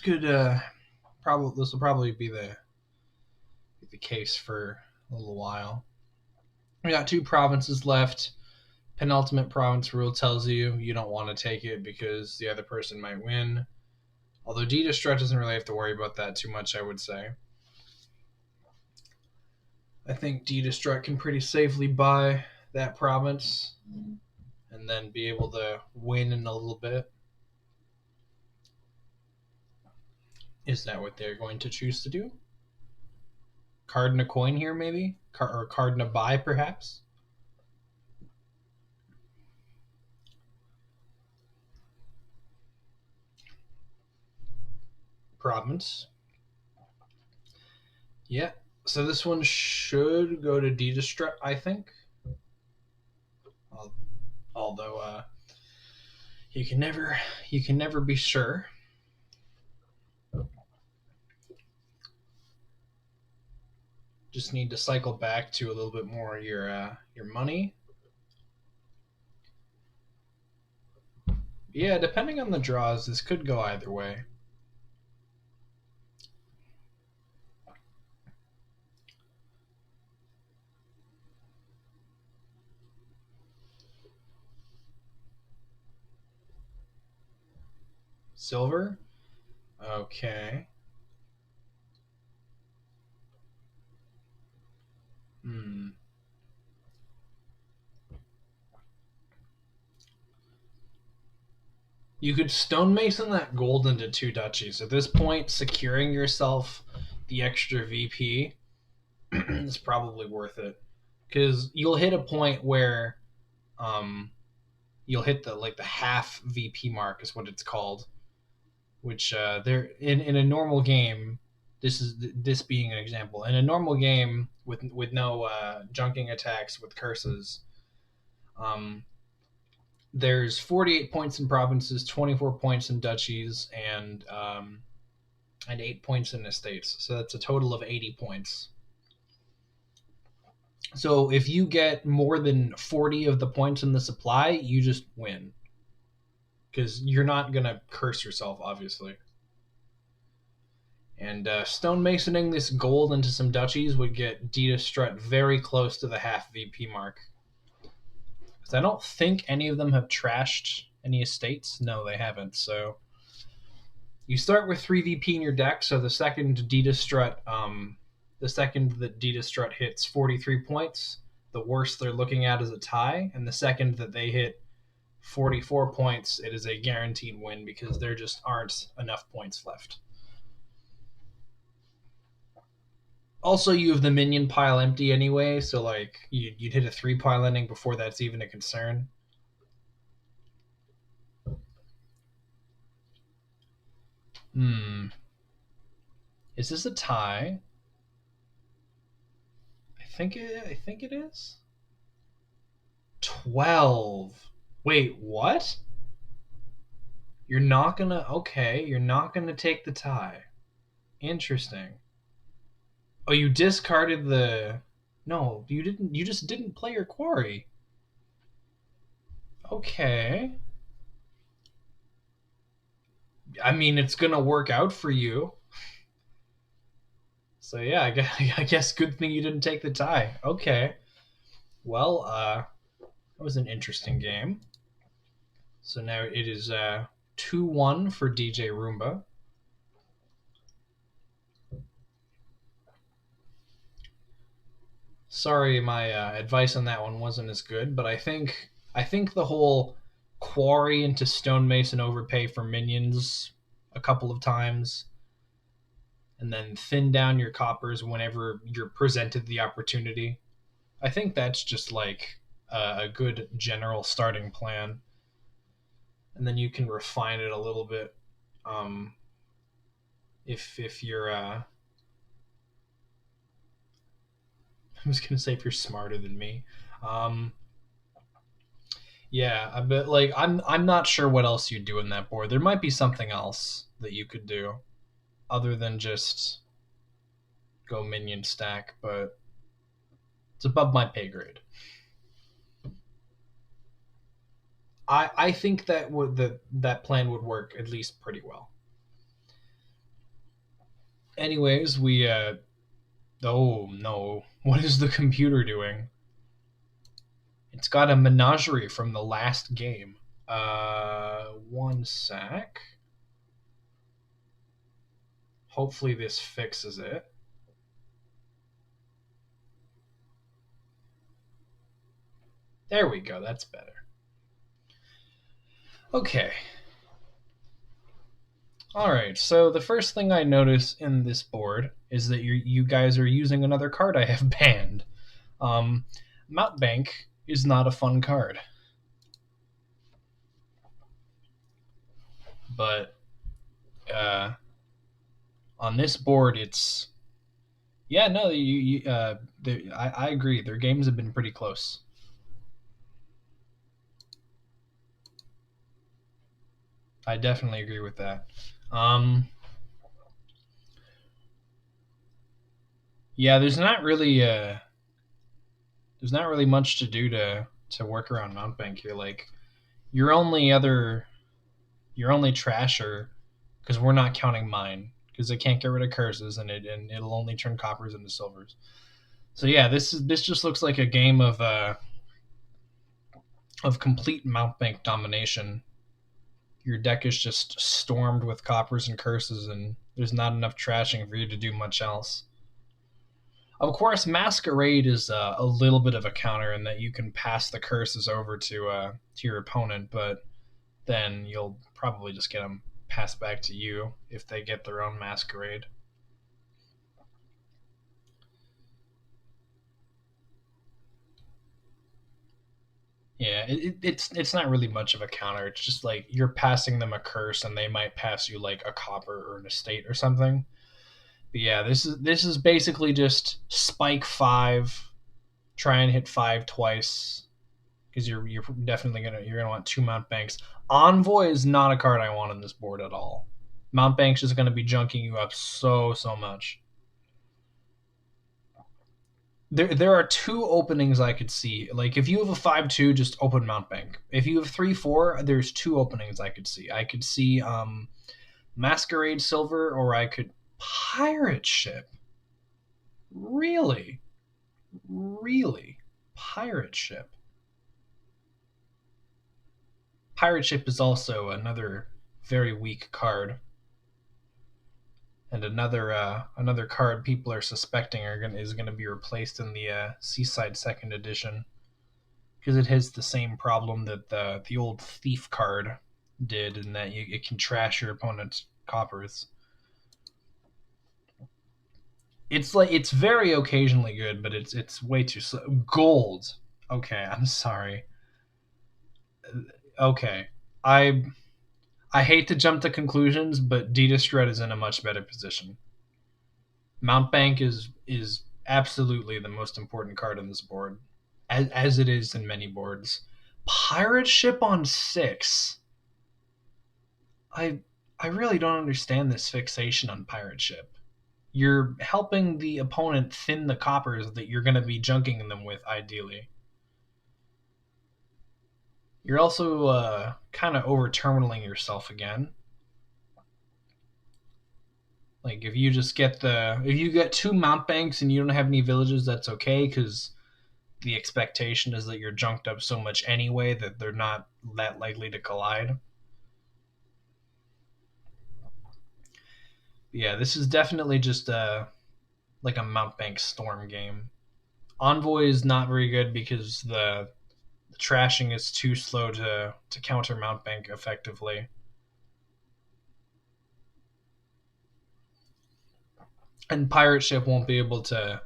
will probably be the case for a little while. We got 2 provinces left. Penultimate province rule tells you don't want to take it because the other person might win. Although ditastrutt doesn't really have to worry about that too much, I would say. I think ditastrutt can pretty safely buy that province and then be able to win in a little bit. Is that what they're going to choose to do? Card and a coin here, maybe? Or card and a buy, perhaps? Province. Yeah. So this one should go to ditastrutt, I think. Although you can never be sure. Just need to cycle back to a little bit more of your money. Yeah, depending on the draws, this could go either way. Silver? Okay. Hmm. You could stonemason that gold into 2 duchies. At this point, securing yourself the extra VP is probably worth it. Because you'll hit a point where you'll hit the half VP mark is what it's called, which there in a normal game, this being an example, in a normal game with no junking attacks with curses, um, there's 48 points in provinces, 24 points in duchies, and 8 points in estates. So that's a total of 80 points. So if you get more than 40 of the points in the supply, you just win. Because you're not going to curse yourself, obviously. And stonemasoning this gold into some duchies would get ditastrutt very close to the half VP mark. Because I don't think any of them have trashed any estates. No, they haven't. So you start with 3 VP in your deck. So the second that ditastrutt hits 43 points, the worst they're looking at is a tie. And the second that they hit 44 points, it is a guaranteed win because there just aren't enough points left. Also, you have the minion pile empty anyway, so like you'd hit a 3 pile ending before that's even a concern. Is this a tie? I think it is. 12. Wait, what? You're not gonna take the tie. Interesting. Oh, you discarded the. No, you didn't. You just didn't play your quarry. Okay. I mean, it's gonna work out for you. So yeah, I guess good thing you didn't take the tie. Okay. Well, that was an interesting game. So now it is 2-1 for DJRoomba. Sorry, my advice on that one wasn't as good, but I think the whole quarry into stonemason overpay for minions a couple of times, and then thin down your coppers whenever you're presented the opportunity. I think that's just like a good general starting plan, and then you can refine it a little bit. If you're I was gonna say if you're smarter than me. Yeah, but like I'm not sure what else you'd do in that board. There might be something else that you could do other than just go minion stack, but it's above my pay grade. I think that plan would work at least pretty well. Anyways, we oh no, what is the computer doing? It's got a menagerie from the last game. One sec. Hopefully this fixes it. There we go, that's better. Okay. Alright, so the first thing I notice in this board is that you guys are using another card I have banned. Mountebank is not a fun card. But on this board, it's... Yeah, no, I agree. Their games have been pretty close. I definitely agree with that. Yeah, there's not really much to do to work around Mountebank here. Like your only trasher, because we're not counting mine, because it can't get rid of curses and it'll only turn coppers into silvers. So yeah, this just looks like a game of complete Mountebank domination. Your deck is just stormed with coppers and curses, and there's not enough trashing for you to do much else. Of course, Masquerade is a little bit of a counter in that you can pass the curses over to your opponent, but then you'll probably just get them passed back to you if they get their own Masquerade. Yeah, it's not really much of a counter. It's just like you're passing them a curse, and they might pass you like a copper or an estate or something. But yeah, this is basically just spike 5, try and hit 5 twice because you're definitely gonna want 2 Mount Banks. Envoy is not a card I want on this board at all. Mount Banks is gonna be junking you up so much. There are two openings I could see. Like if you have a 5-2, just open Mount Bank. If you have 3-4, there's two openings I could see. I could see Masquerade Silver, or I could Pirate Ship. Really? Really? Pirate Ship. Pirate Ship is also another very weak card. And another card people are suspecting is going to be replaced in the Seaside Second Edition, because it has the same problem that the old Thief card did, in that it can trash your opponent's coppers. It's very occasionally good, but it's way too slow. Gold. Okay, I'm sorry. Okay, I I hate to jump to conclusions, but ditastrutt is in a much better position. Mount Bank is absolutely the most important card on this board, as it is in many boards. Pirate Ship on 6. I I really don't understand this fixation on Pirate Ship. You're helping the opponent thin the coppers that you're going to be junking them with, ideally. You're also kind of over terminaling yourself again. Like if you get 2 Mount Banks and you don't have any villages, that's okay, because the expectation is that you're junked up so much anyway that they're not that likely to collide. Yeah, this is definitely just like a Mount Bank Storm game. Envoy is not very good because the trashing is too slow to counter Mount Bank effectively. And Pirate Ship won't be able to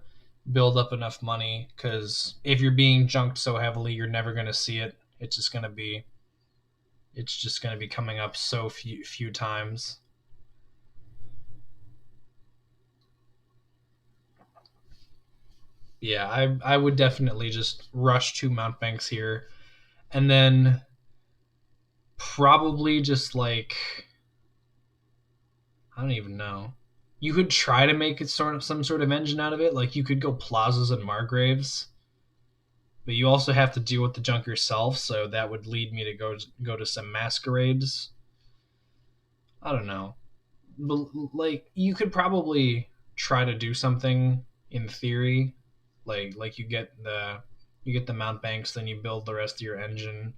build up enough money, because if you're being junked so heavily, you're never going to see it. It's just going to be coming up so few times. Yeah, I would definitely just rush 2 Mount Banks here, and then probably just like, I don't even know. You could try to make it sort of some sort of engine out of it. Like you could go Plazas and Margraves, but you also have to deal with the junk yourself. So that would lead me to go to some Masquerades. I don't know. But like you could probably try to do something in theory. Like you get the Mount Banks, then you build the rest of your engine.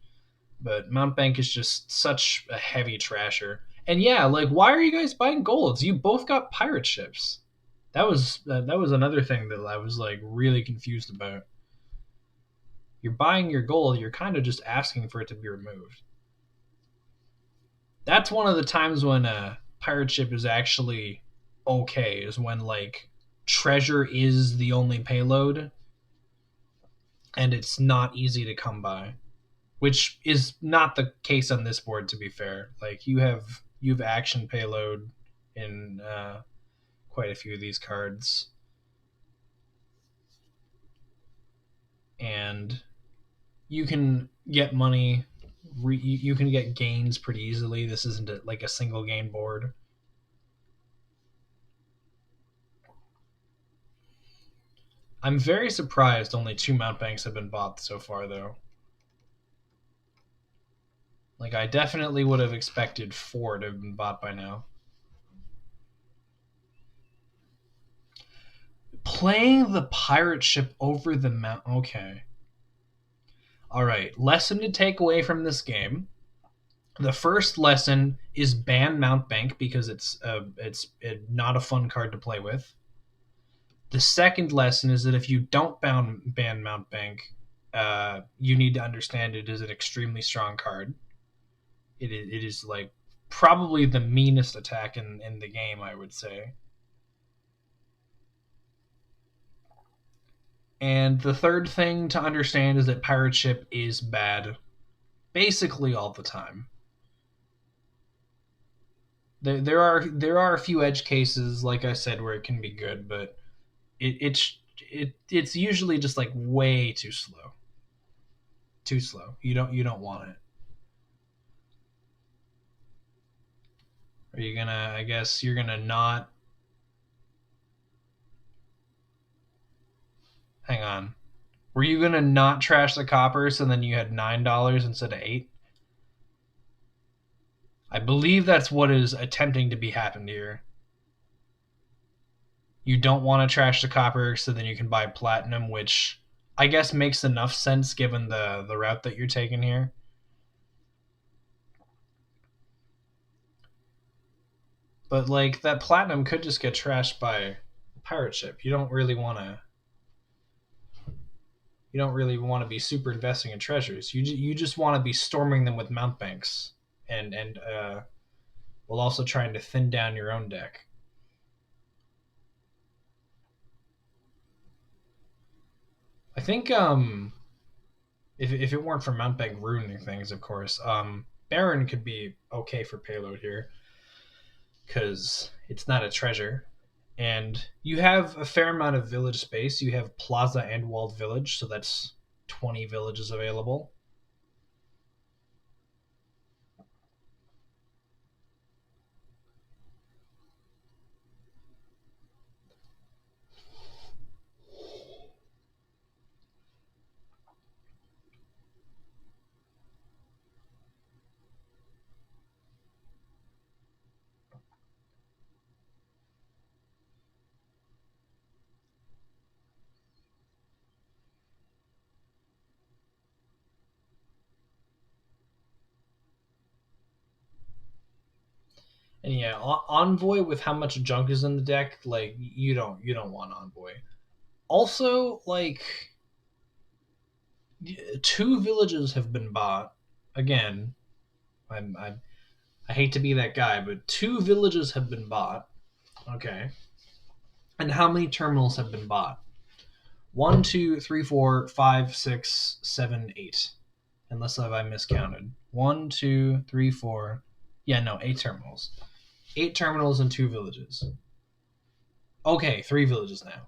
But Mount Bank is just such a heavy trasher. And yeah, like why are you guys buying golds? You both got pirate ships. That was another thing that I was like really confused about. You're buying your gold, you're kind of just asking for it to be removed. That's one of the times when a pirate ship is actually okay, is when like treasure is the only payload and it's not easy to come by, which is not the case on this board, to be fair. Like you have action payload in quite a few of these cards, and you can get money. You can get gains pretty easily. This isn't like a single gain board. I'm very surprised only 2 Mount Banks have been bought so far, though. Like, I definitely would have expected 4 to have been bought by now. Playing the pirate ship over the mount. Okay. All right. Lesson to take away from this game. The first lesson is ban Mount Bank because it's not a fun card to play with. The second lesson is that if you don't ban Mount Bank, you need to understand it is an extremely strong card. It is like probably the meanest attack in the game, I would say. And the third thing to understand is that pirate ship is bad basically all the time. There are a few edge cases, like I said, where it can be good, but it's usually just like way too slow. Too slow. You don't want it. Are you gonna? I guess you're gonna not. Hang on. Were you gonna not trash the coppers and then you had $9 instead of 8? I believe that's what is attempting to be happened here. You don't want to trash the copper so then you can buy platinum, which I guess makes enough sense given the route that you're taking here. But like that platinum could just get trashed by a pirate ship. You don't really want to be super investing in treasures. You just want to be storming them with mount banks and while also trying to thin down your own deck. I think if it weren't for mount bank ruining things, of course, Baron could be okay for payload here because it's not a treasure. And you have a fair amount of village space. You have plaza and walled village, so that's 20 villages available. And yeah, envoy with how much junk is in the deck, like you don't want envoy. Also, like 2 villages have been bought. Again, I hate to be that guy, but 2 villages have been bought. Okay, and how many terminals have been bought? 1, 2, 3, 4, 5, 6, 7, 8. Unless I miscounted. 1, 2, 3, 4. Yeah, no, 8 terminals. 8 terminals and 2 villages. Okay, 3 villages now.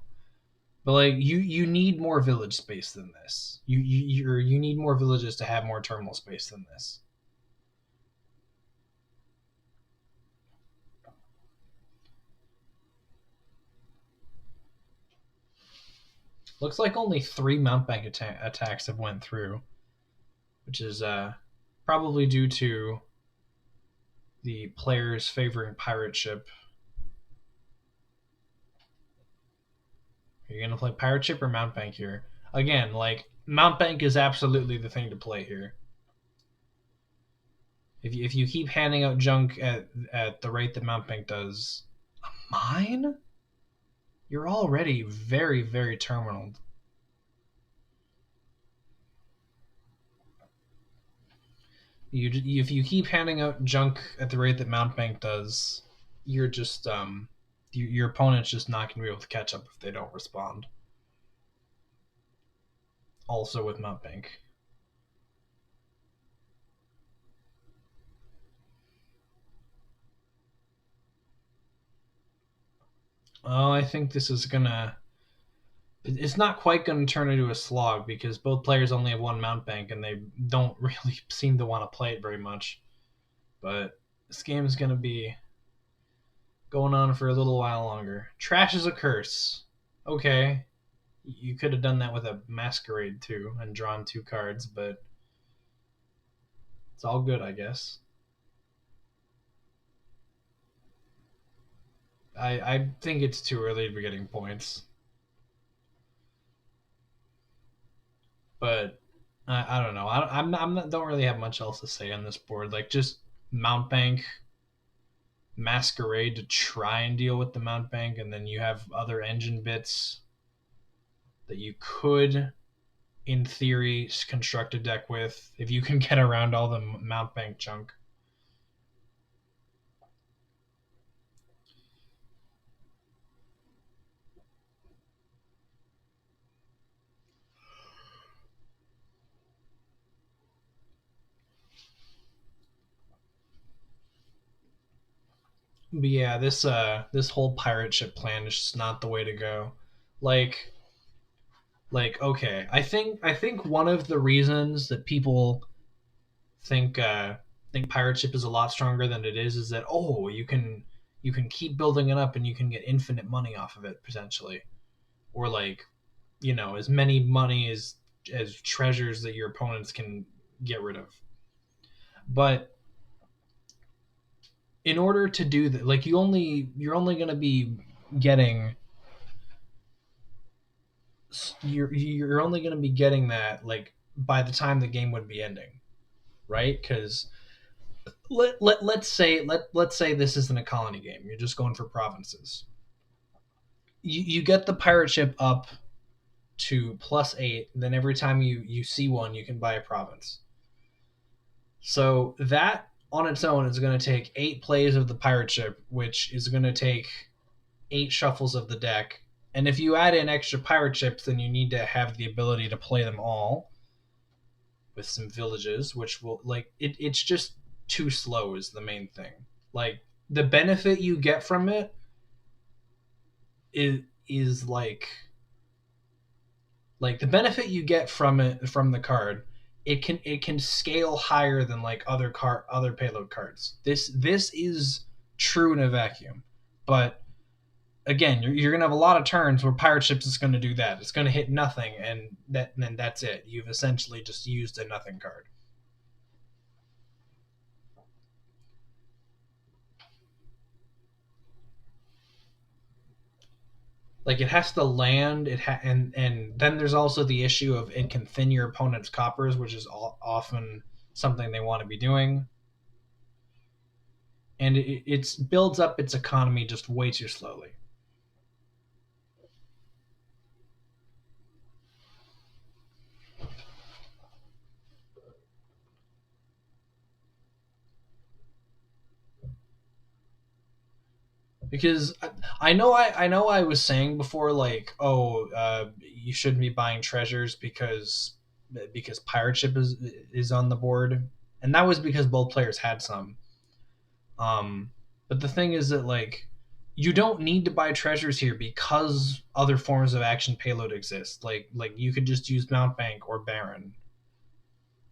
But like you need more village space than this. You need more villages to have more terminal space than this. Looks like only 3 mount bank attacks have went through, which is probably due to the players favoring pirate ship. Are you gonna play pirate ship or mount bank here? Again, like mount bank is absolutely the thing to play here. If you keep handing out junk at the rate that mount bank does, a mine, you're already very very terminal. If you keep handing out junk at the rate that mount bank does, you're just your opponent's just not going to be able to catch up if they don't respond. Also with mount bank. Oh, I think this is gonna. It's not quite going to turn into a slog because both players only have 1 mount bank and they don't really seem to want to play it very much. But this game is going to be going on for a little while longer. Trash is a curse. Okay, you could have done that with a masquerade too and drawn 2 cards, but it's all good, I guess. I think it's too early to be getting points, but I don't know. I'm not, don't really have much else to say on this board. Like just mount bank Masquerade to try and deal with the mount bank, and then you have other engine bits that you could, in theory, construct a deck with if you can get around all the mount bank junk. But yeah, this whole pirate ship plan is just not the way to go. Like okay, I think one of the reasons that people think think pirate ship is a lot stronger than it is that, oh, you can keep building it up and you can get infinite money off of it potentially, or like, as many money as treasures that your opponents can get rid of. But in order to do that, like, you're only going to be getting you're only going to be getting that, like, by the time the game would be ending, right? Because let's say this isn't a colony game, you're just going for provinces. You get the pirate ship up to +8, then every time you see one, you can buy a province. So that on its own is going to take 8 plays of the pirate ship, which is going to take 8 shuffles of the deck. And if you add in extra pirate ships, then you need to have the ability to play them all with some villages, which will, like, it's just too slow is the main thing. Like, the benefit you get from it is like the benefit you get from the card, it can scale higher than like other payload cards. This is true in a vacuum. But again, you're gonna have a lot of turns where pirate ships is going to do that. It's going to hit nothing, and then that's it. You've essentially just used a nothing card. Like, it has to land. And then there's also the issue of it can thin your opponent's coppers, which is often something they want to be doing. And it builds up its economy just way too slowly. Because I know I was saying before, like, oh, you shouldn't be buying treasures because pirate ship is on the board, and that was because both players had some. Um, but the thing is that, like, you don't need to buy treasures here because other forms of action payload exist. Like you could just use Mount Bank or Baron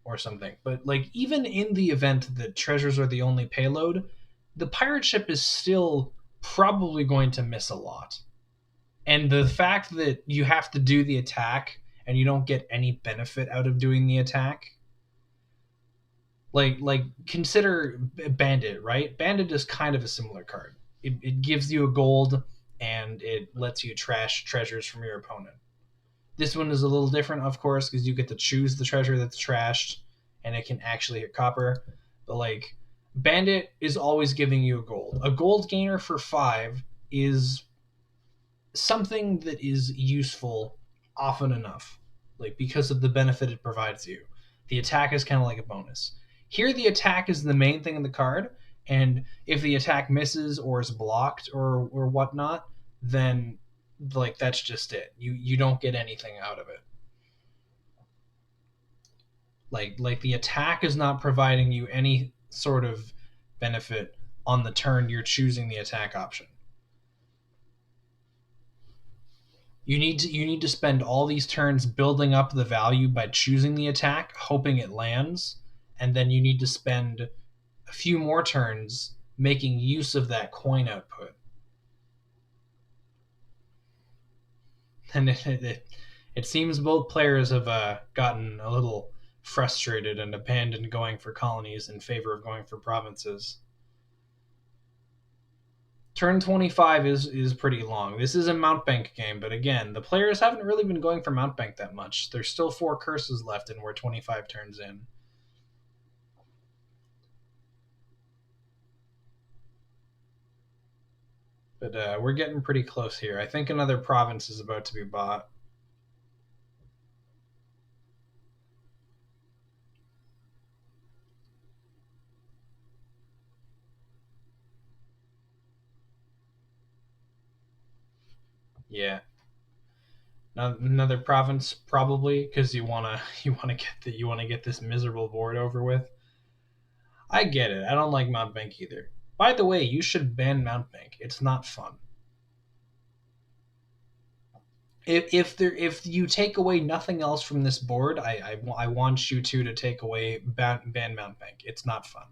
or something. But like, even in the event that treasures are the only payload, the pirate ship is still probably going to miss a lot. And the fact that you have to do the attack and you don't get any benefit out of doing the attack, like consider Bandit, right? Bandit is kind of a similar card. It gives you a gold and it lets you trash treasures from your opponent. This one is a little different, of course, because you get to choose the treasure that's trashed, and it can actually hit copper. But like, Bandit is always giving you a gold. A gold gainer for 5 is something that is useful often enough, like, because of the benefit it provides you. The attack is kind of like a bonus. Here, the attack is the main thing in the card, and if the attack misses or is blocked or whatnot, then, like, that's just it. You don't get anything out of it. Like the attack is not providing you any sort of benefit on the turn you're choosing the attack option. You need to spend all these turns building up the value by choosing the attack, hoping it lands, and then you need to spend a few more turns making use of that coin output. And it seems both players have gotten a little frustrated and abandoned going for colonies in favor of going for provinces. Turn 25 is pretty long. This is a Mount Bank game, but again, the players haven't really been going for Mount Bank that much. There's still 4 curses left, and we're 25 turns in. But we're getting pretty close here. I think another province is about to be bought. Yeah, another province probably because you wanna get this miserable board over with. I get it. I don't like Mountbank either. By the way, you should ban Mountbank. It's not fun. If you take away nothing else from this board, I want you to take away ban Mountbank. It's not fun.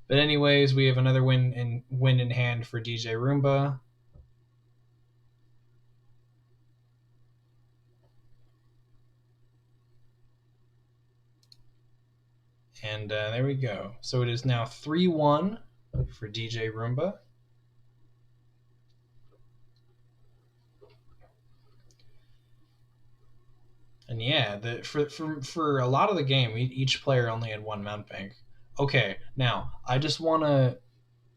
But anyways, we have another win in hand for DJRoomba. And there we go. So it is now 3-1 for DJRoomba. And yeah, for a lot of the game, each player only had one Mountbank. Okay, now I just want to.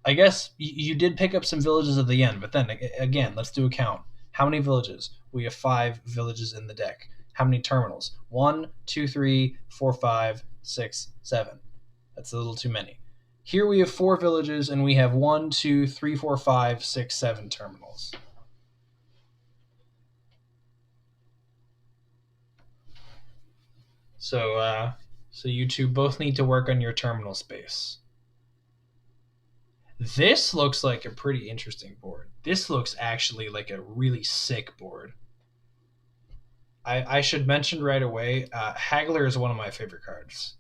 I guess you did pick up some villages at the end, but then again, let's do a count. How many villages? We have 5 villages in the deck. How many terminals? 1, 2, 3, 4, 5, 6, 7. That's a little too many. Here we have 4 villages, and we have 1, 2, 3, 4, 5, 6, 7 terminals. So you two both need to work on your terminal space. This looks like a pretty interesting board. This looks actually like a really sick board. I should mention right away, Haggler is one of my favorite cards.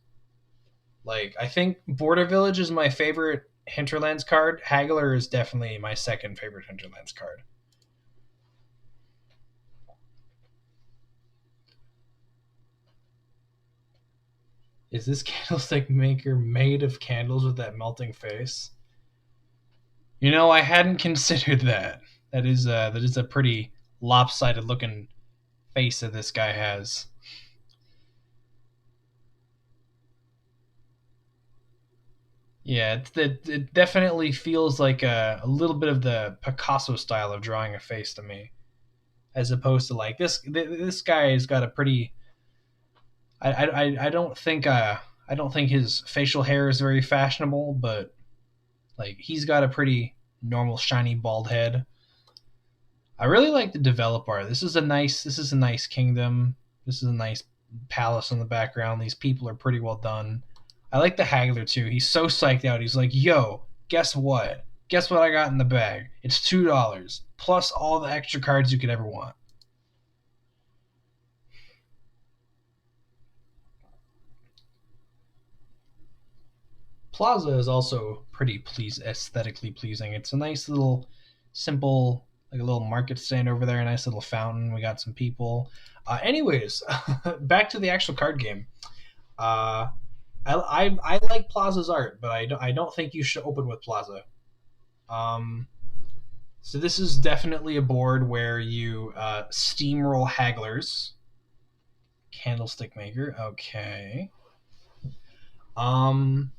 Like, I think Border Village is my favorite Hinterlands card. Haggler is definitely my second favorite Hinterlands card. Is this candlestick maker made of candles with that melting face? You know, I hadn't considered that. That is a pretty lopsided looking face that this guy has. Yeah, it definitely feels like a little bit of the Picasso style of drawing a face to me, as opposed to like this guy's got a pretty. I don't think I don't think his facial hair is very fashionable, but like he's got a pretty normal shiny bald head. I really like the develop art. This is a nice kingdom. This is a nice palace in the background. These people are pretty well done. I like the haggler too. He's so psyched out. He's like, "Yo, guess what? Guess what I got in the bag? It's $2 plus all the extra cards you could ever want." Plaza is also pretty aesthetically pleasing. It's a nice little simple like a little market stand over there, a nice little fountain. We got some people. Anyways, back to the actual card game. Uh, I like Plaza's art, but I don't think you should open with Plaza. Um, so this is definitely a board where you steamroll hagglers. Candlestick maker, okay. Um,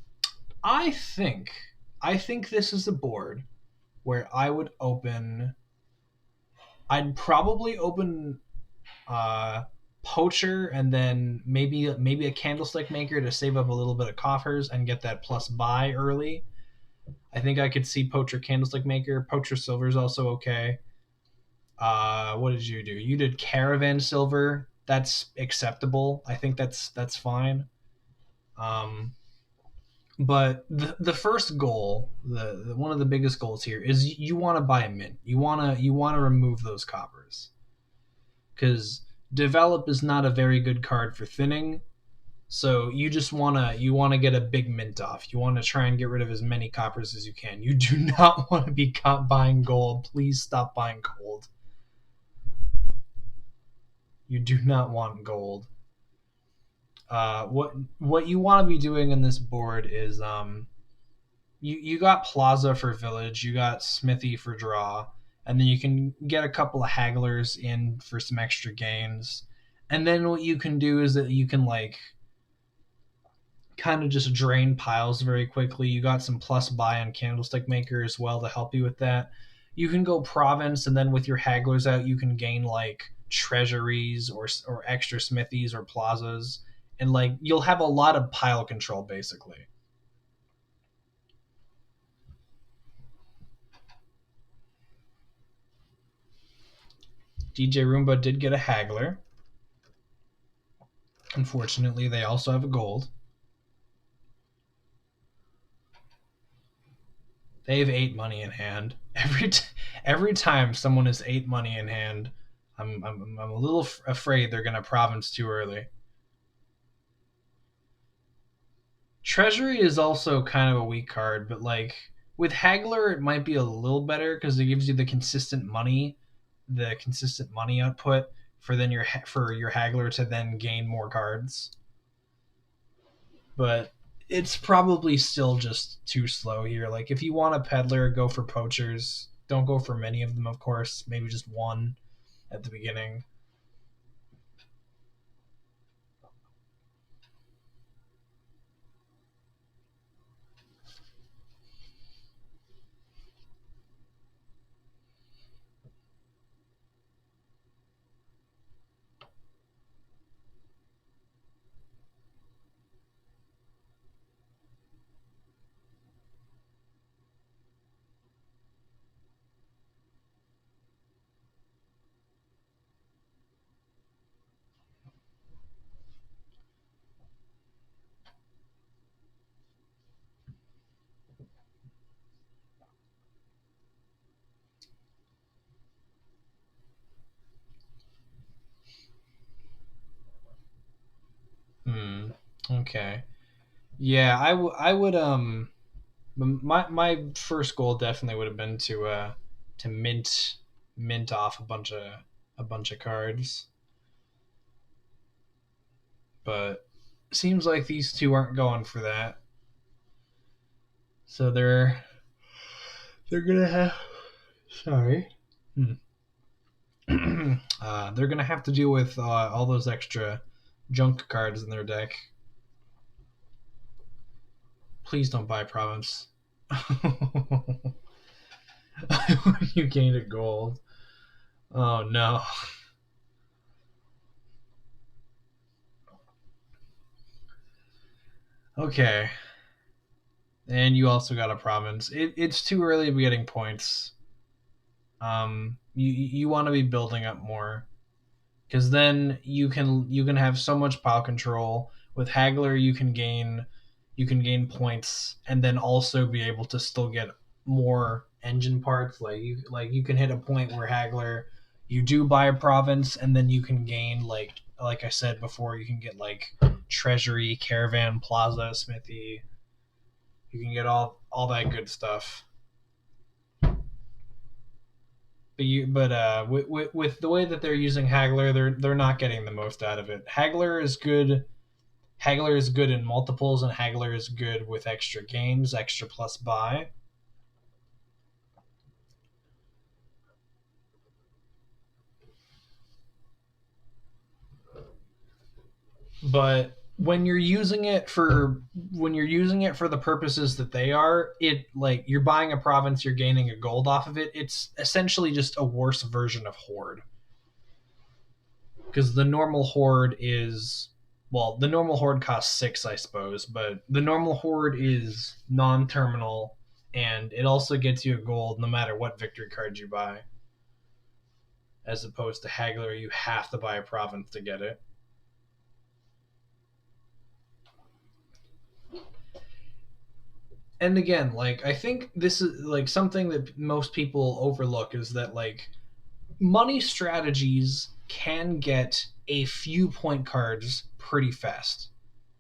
I think I think this is a board where I would open. I'd probably open uh, poacher and then maybe a candlestick maker to save up a little bit of coffers and get that plus buy early. I think I could see poacher candlestick maker. Poacher silver is also okay. What did you do? You did caravan silver. That's acceptable. I think that's fine. Um, but the first goal, the one of the biggest goals here is you want to buy a mint. You want to remove those coppers because develop is not a very good card for thinning. So you wanna get a big mint off. You want to try and get rid of as many coppers as you can. You do not want to be caught buying gold. Please stop buying gold. You do not want gold. What you want to be doing in this board is you got Plaza for village, you got Smithy for draw, and then you can get a couple of hagglers in for some extra gains. And then what you can do is that you can like kind of just drain piles very quickly. You got some plus buy on Candlestick Maker as well to help you with that. You can go province, and then with your hagglers out, you can gain like treasuries or extra smithies or plazas, and like you'll have a lot of pile control basically. DJRoomba did get a haggler. Unfortunately, they also have a gold. They have 8 money in hand. Every time someone has 8 money in hand, I'm a little afraid they're gonna province too early. Treasury is also kind of a weak card, but like with Haggler, it might be a little better because it gives you the consistent money output for your Haggler to then gain more cards. But it's probably still just too slow here. Like if you want a peddler, go for poachers. Don't go for many of them, of course. Maybe just one at the beginning. Hmm. Okay. Yeah, I would my first goal definitely would have been to mint off a bunch of cards, but seems like these two aren't going for that. So they're gonna have sorry. They're gonna have to deal with all those extra junk cards in their deck. Please don't buy province. You gained a gold. Oh no. Okay. And you also got a province. It's too early to be getting points. You want to be building up more because then you can have so much pile control. With Haggler, you can gain points and then also be able to still get more engine parts. Like you can hit a point where Haggler, you do buy a province and then you can gain like I said before, you can get like treasury, caravan, plaza, smithy. You can get all that good stuff. With the way that they're using Haggler, they're not getting the most out of it. Haggler is good. Haggler is good in multiples, and Haggler is good with extra gains, extra plus buy. But when you're using it for the purposes that they are, it like you're buying a province, you're gaining a gold off of it. It's essentially just a worse version of Horde. Because the normal horde is the normal horde costs 6, I suppose, but the normal horde is non-terminal, and it also gets you a gold no matter what victory card you buy, as opposed to Haggler, you have to buy a province to get it. And again, like I think this is like something that most people overlook is that like money strategies can get a few point cards pretty fast,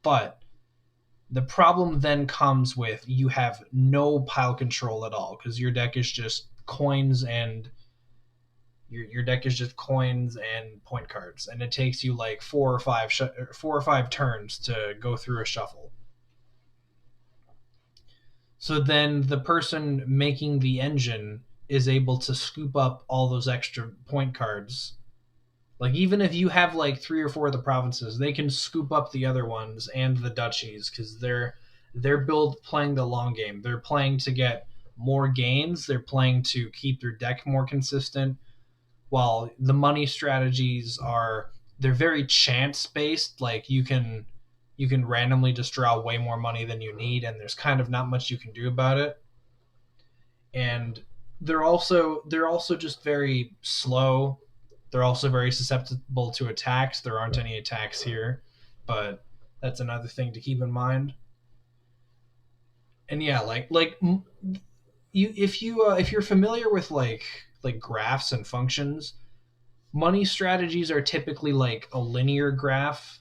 but the problem then comes with you have no pile control at all because your deck is just coins and your deck is just coins and point cards, and it takes you like 4 or 5 turns to go through a shuffle. So then the person making the engine is able to scoop up all those extra point cards. Like even if you have like 3 or 4 of the provinces, they can scoop up the other ones and the duchies because they're built playing the long game. They're playing to get more gains. They're playing to keep their deck more consistent. While the money strategies are they're very chance based. Like you can randomly just draw way more money than you need, and there's kind of not much you can do about it. And they're also just very slow. They're also very susceptible to attacks. There aren't any attacks here, but that's another thing to keep in mind. And yeah, like you if you're familiar with like graphs and functions, money strategies are typically like a linear graph,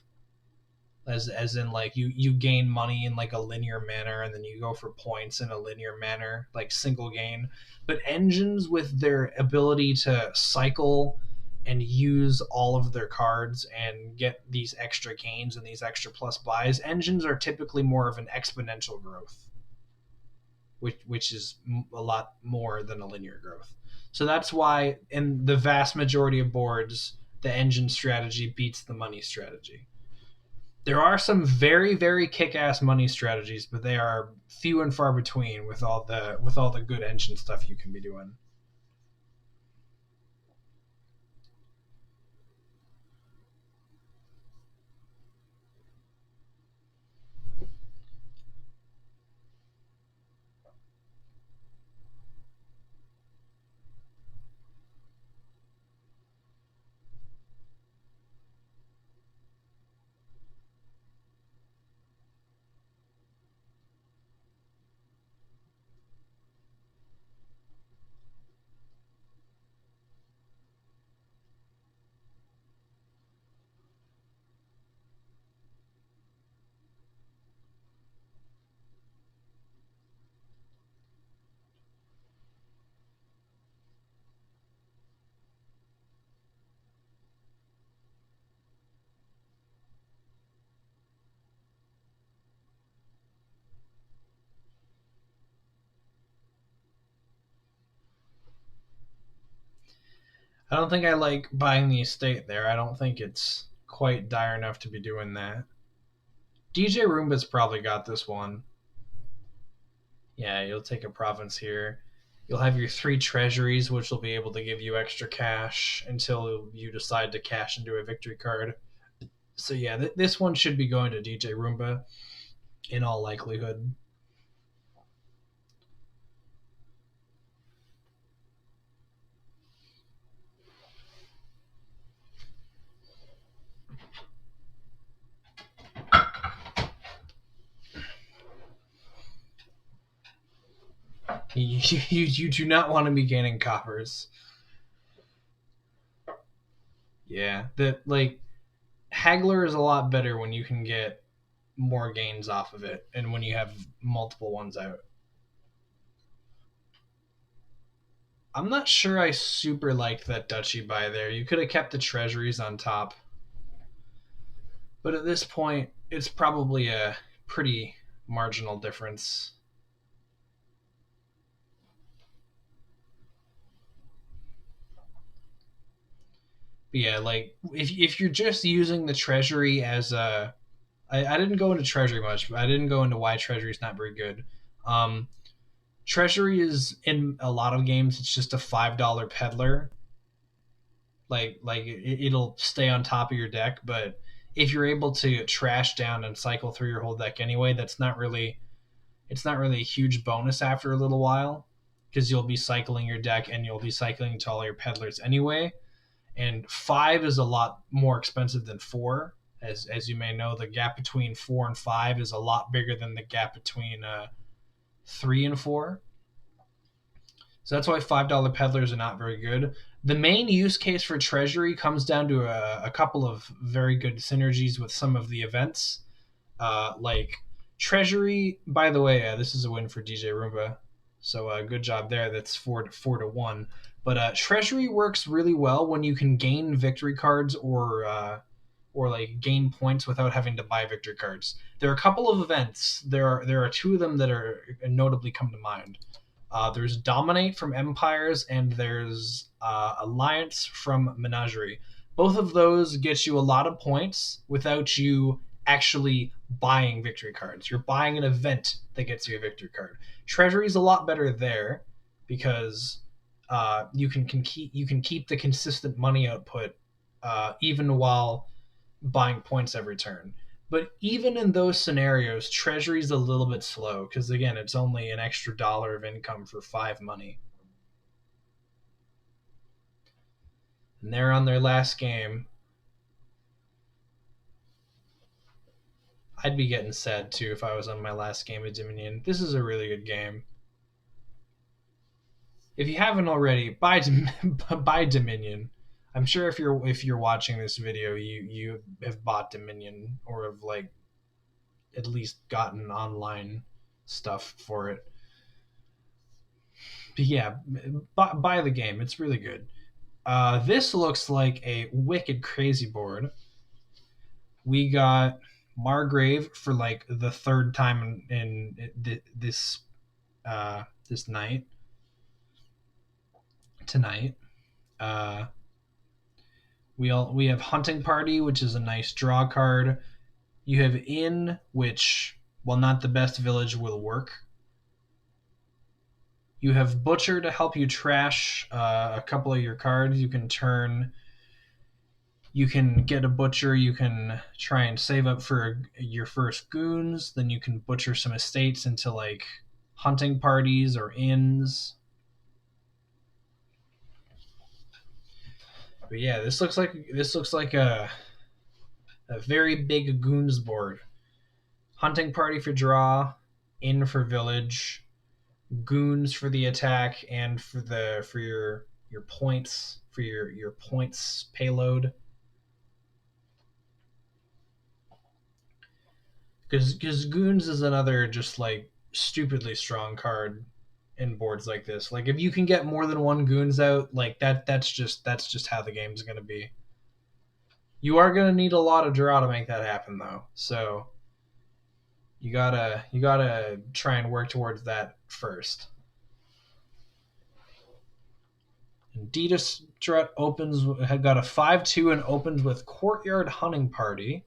as in like you gain money in like a linear manner and then you go for points in a linear manner, like single gain. But engines, with their ability to cycle and use all of their cards and get these extra gains and these extra plus buys, engines are typically more of an exponential growth, which is a lot more than a linear growth. So that's why in the vast majority of boards, the engine strategy beats the money strategy. There are some very very kick-ass money strategies, but they are few and far between with all the good engine stuff you can be doing. I don't think I like buying the estate there. I don't think it's quite dire enough to be doing that. DJ Roomba's probably got this one. Yeah, you'll take a province here. You'll have your 3 treasuries, which will be able to give you extra cash until you decide to cash into a victory card. So yeah, this one should be going to DJ Roomba in all likelihood. You do not want to be gaining coppers. Yeah, that like Haggler is a lot better when you can get more gains off of it and when you have multiple ones out. I'm not sure I super liked that duchy buy there. You could have kept the treasuries on top. But at this point, it's probably a pretty marginal difference. But yeah, like if you're just using the treasury as a, I didn't go into treasury much, but I didn't go into why treasury is not very good. Um, Treasury is in a lot of games. It's just a $5 peddler. Like it'll stay on top of your deck, but if you're able to trash down and cycle through your whole deck anyway, it's not really a huge bonus after a little while because you'll be cycling your deck and you'll be cycling to all your peddlers anyway. And 5 is a lot more expensive than 4. As you may know, the gap between 4 and 5 is a lot bigger than the gap between 3 and 4. So that's why $5 peddlers are not very good. The main use case for treasury comes down to a couple of very good synergies with some of the events. Like treasury, by the way, this is a win for DJ Roomba. So good job there. That's 4 to 1. But treasury works really well when you can gain victory cards or like gain points without having to buy victory cards. There are a couple of events. There are 2 of them that are notably come to mind. There's Dominate from Empires, and there's Alliance from Menagerie. Both of those get you a lot of points without you actually buying victory cards. You're buying an event that gets you a victory card. Treasury is a lot better there because you can keep the consistent money output even while buying points every turn. But even in those scenarios, Treasury is a little bit slow because again, it's only an extra dollar of income for 5 money. And they're on their last game. I'd be getting sad too if I was on my last game of Dominion. This is a really good game. If you haven't already, buy buy Dominion. I'm sure if you're watching this video, you have bought Dominion or have like at least gotten online stuff for it. But yeah, buy the game. It's really good. This looks like a wicked crazy board. We got Margrave for like the third time in this this night tonight. We have Hunting Party, which is a nice draw card. You have Inn, which, while not the best village, will work. You have Butcher to help you trash a couple of your cards. You can get a Butcher. You can try and save up for your first goons. Then you can butcher some estates into like hunting parties or inns. But yeah, this looks like a very big goons board. Hunting party for draw, inn for village, goons for the attack, and for your points for your points payload. Because goons is another just like stupidly strong card in boards like this. Like if you can get more than one goons out, like that's just how the game's gonna be. You are gonna need a lot of draw to make that happen though. So you gotta try and work towards that first. And ditastrutt had got a 5/2 and opens with Courtyard Hunting Party.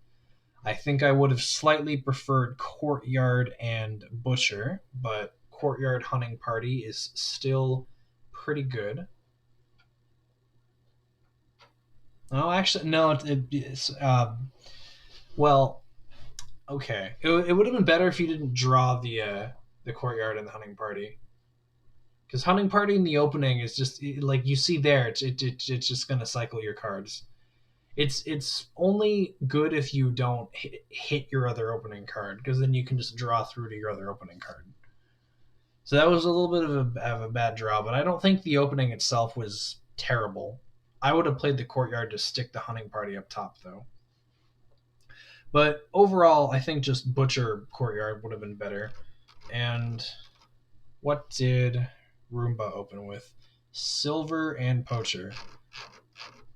I think I would have slightly preferred Courtyard and Butcher, but Courtyard Hunting Party is still pretty good. Oh, actually, no. It's well, okay. It would have been better if you didn't draw the Courtyard and the Hunting Party, because Hunting Party in the opening is just like you see there. It's just gonna cycle your cards. It's only good if you don't hit your other opening card, because then you can just draw through to your other opening card. So that was a little bit of a bad draw, but I don't think the opening itself was terrible. I would have played the Courtyard to stick the Hunting Party up top, though. But overall, I think just Butcher Courtyard would have been better. And what did Roomba open with? Silver and Poacher.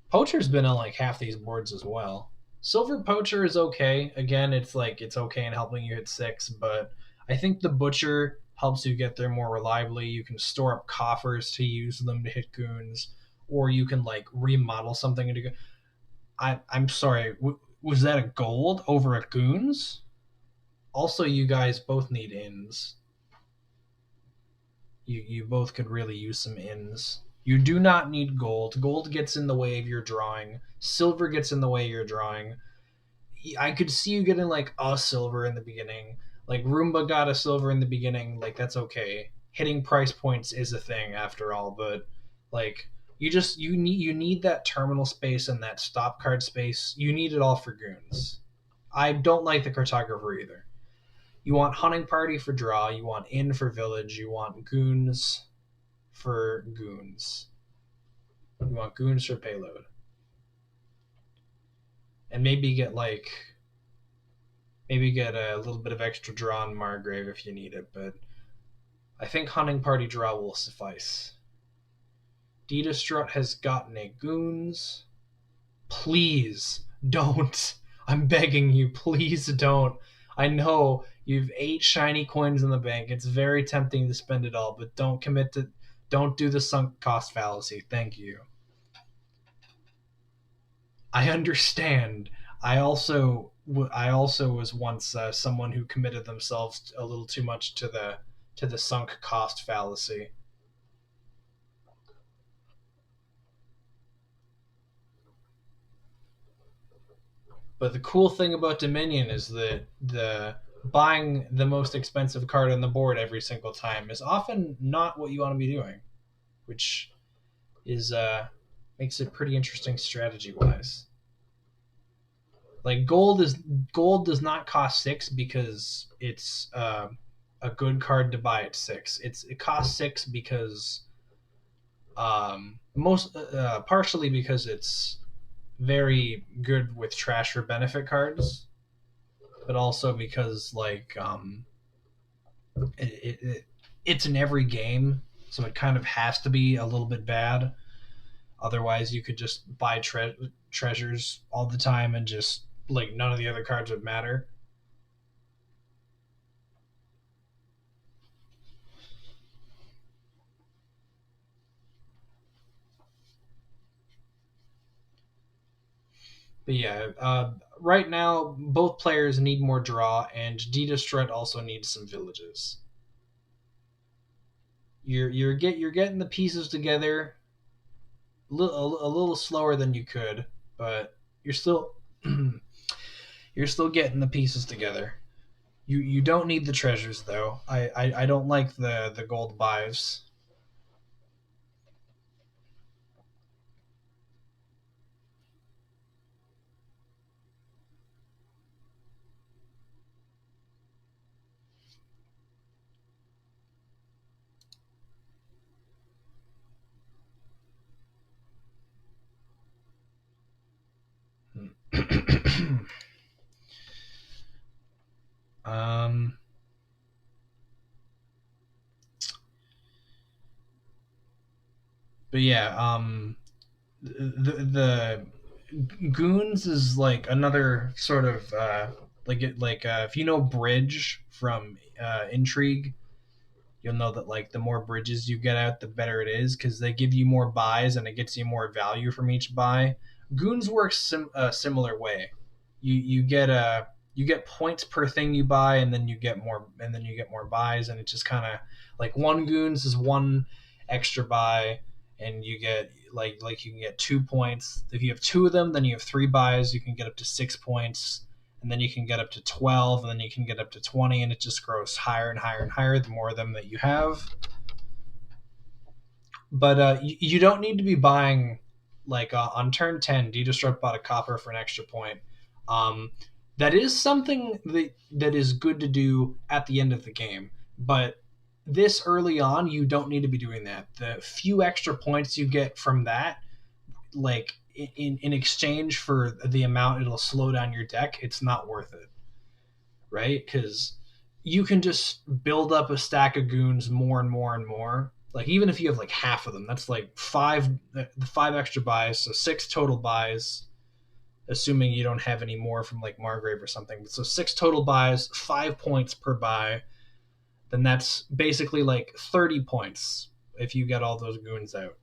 Poacher's been on like half these boards as well. Silver Poacher is okay. Again, it's okay in helping you hit 6, but I think the Butcher helps you get there more reliably. You can store up coffers to use them to hit goons, or you can like remodel something into. I'm sorry. Was that a gold over a goons? Also, you guys both need inns. You both could really use some inns. You do not need gold. Gold gets in the way of your drawing. Silver gets in the way of your drawing. I could see you getting like a silver in the beginning. Like Roomba got a silver in the beginning. Like that's okay. Hitting price points is a thing after all, but like you need that terminal space and that stop card space. You need it all for goons. I don't like the cartographer either. You want hunting party for draw. You want inn for village. You want goons for goons. You want goons for payload. And maybe get a little bit of extra draw on Margrave if you need it, but I think hunting party draw will suffice. Ditastrutt has gotten a goons. Please don't. I'm begging you, please don't. I know you've 8 shiny coins in the bank. It's very tempting to spend it all, but don't do the sunk cost fallacy. Thank you. I understand. I also was once someone who committed themselves a little too much to the sunk cost fallacy. But the cool thing about Dominion is that the buying the most expensive card on the board every single time is often not what you want to be doing, which is makes it pretty interesting strategy wise. Like gold does not cost 6 because it's a good card to buy at 6. It costs 6 because most partially because it's very good with trash or benefit cards, but also because it's in every game, so it kind of has to be a little bit bad. Otherwise, you could just buy treasures all the time and just like none of the other cards would matter. But yeah, right now both players need more draw, and ditastrutt also needs some villages. You're getting the pieces together a little slower than you could, but you're still you're still getting the pieces together. You don't need the treasures though. I don't like the gold buys. um, but yeah, the goons is like another sort of if you know bridge from intrigue, you'll know that like the more bridges you get out, the better it is because they give you more buys and it gets you more value from each buy. Goons works a similar way. You get points per thing you buy, and then you get more buys, and it's just kind of like one goons is one extra buy, and you get you can get 2 points. If you have two of them, then you have three buys. You can get up to 6 points, and then you can get up to 12, and then you can get up to 20, and it just grows higher and higher and higher the more of them that you have. But you don't need to be buying on turn 10. Destruct bought a copper for an extra point. Um, that is something that is good to do at the end of the game, but this early on, you don't need to be doing that. The few extra points you get from that, like in exchange for the amount it'll slow down your deck, it's not worth it, right? Because you can just build up a stack of goons more and more and more. Like even if you have like half of them, that's like five extra buys, so 6 total buys, assuming you don't have any more from like Margrave or something. So 6 total buys, 5 points per buy. Then that's basically like 30 points if you get all those goons out.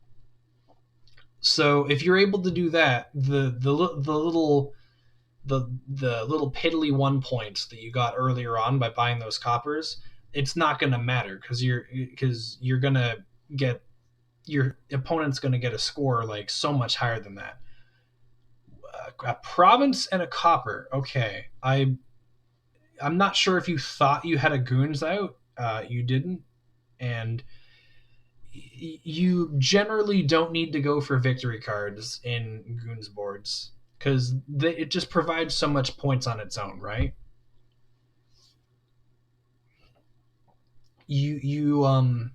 So if you're able to do that, the little piddly 1 points that you got earlier on by buying those coppers, it's not going to matter because you're going to get your opponent's going to get a score like so much higher than that. A province and a copper. Okay, I'm not sure if you thought you had a goons out. You didn't, and you generally don't need to go for victory cards in goons boards because it just provides so much points on its own, right? You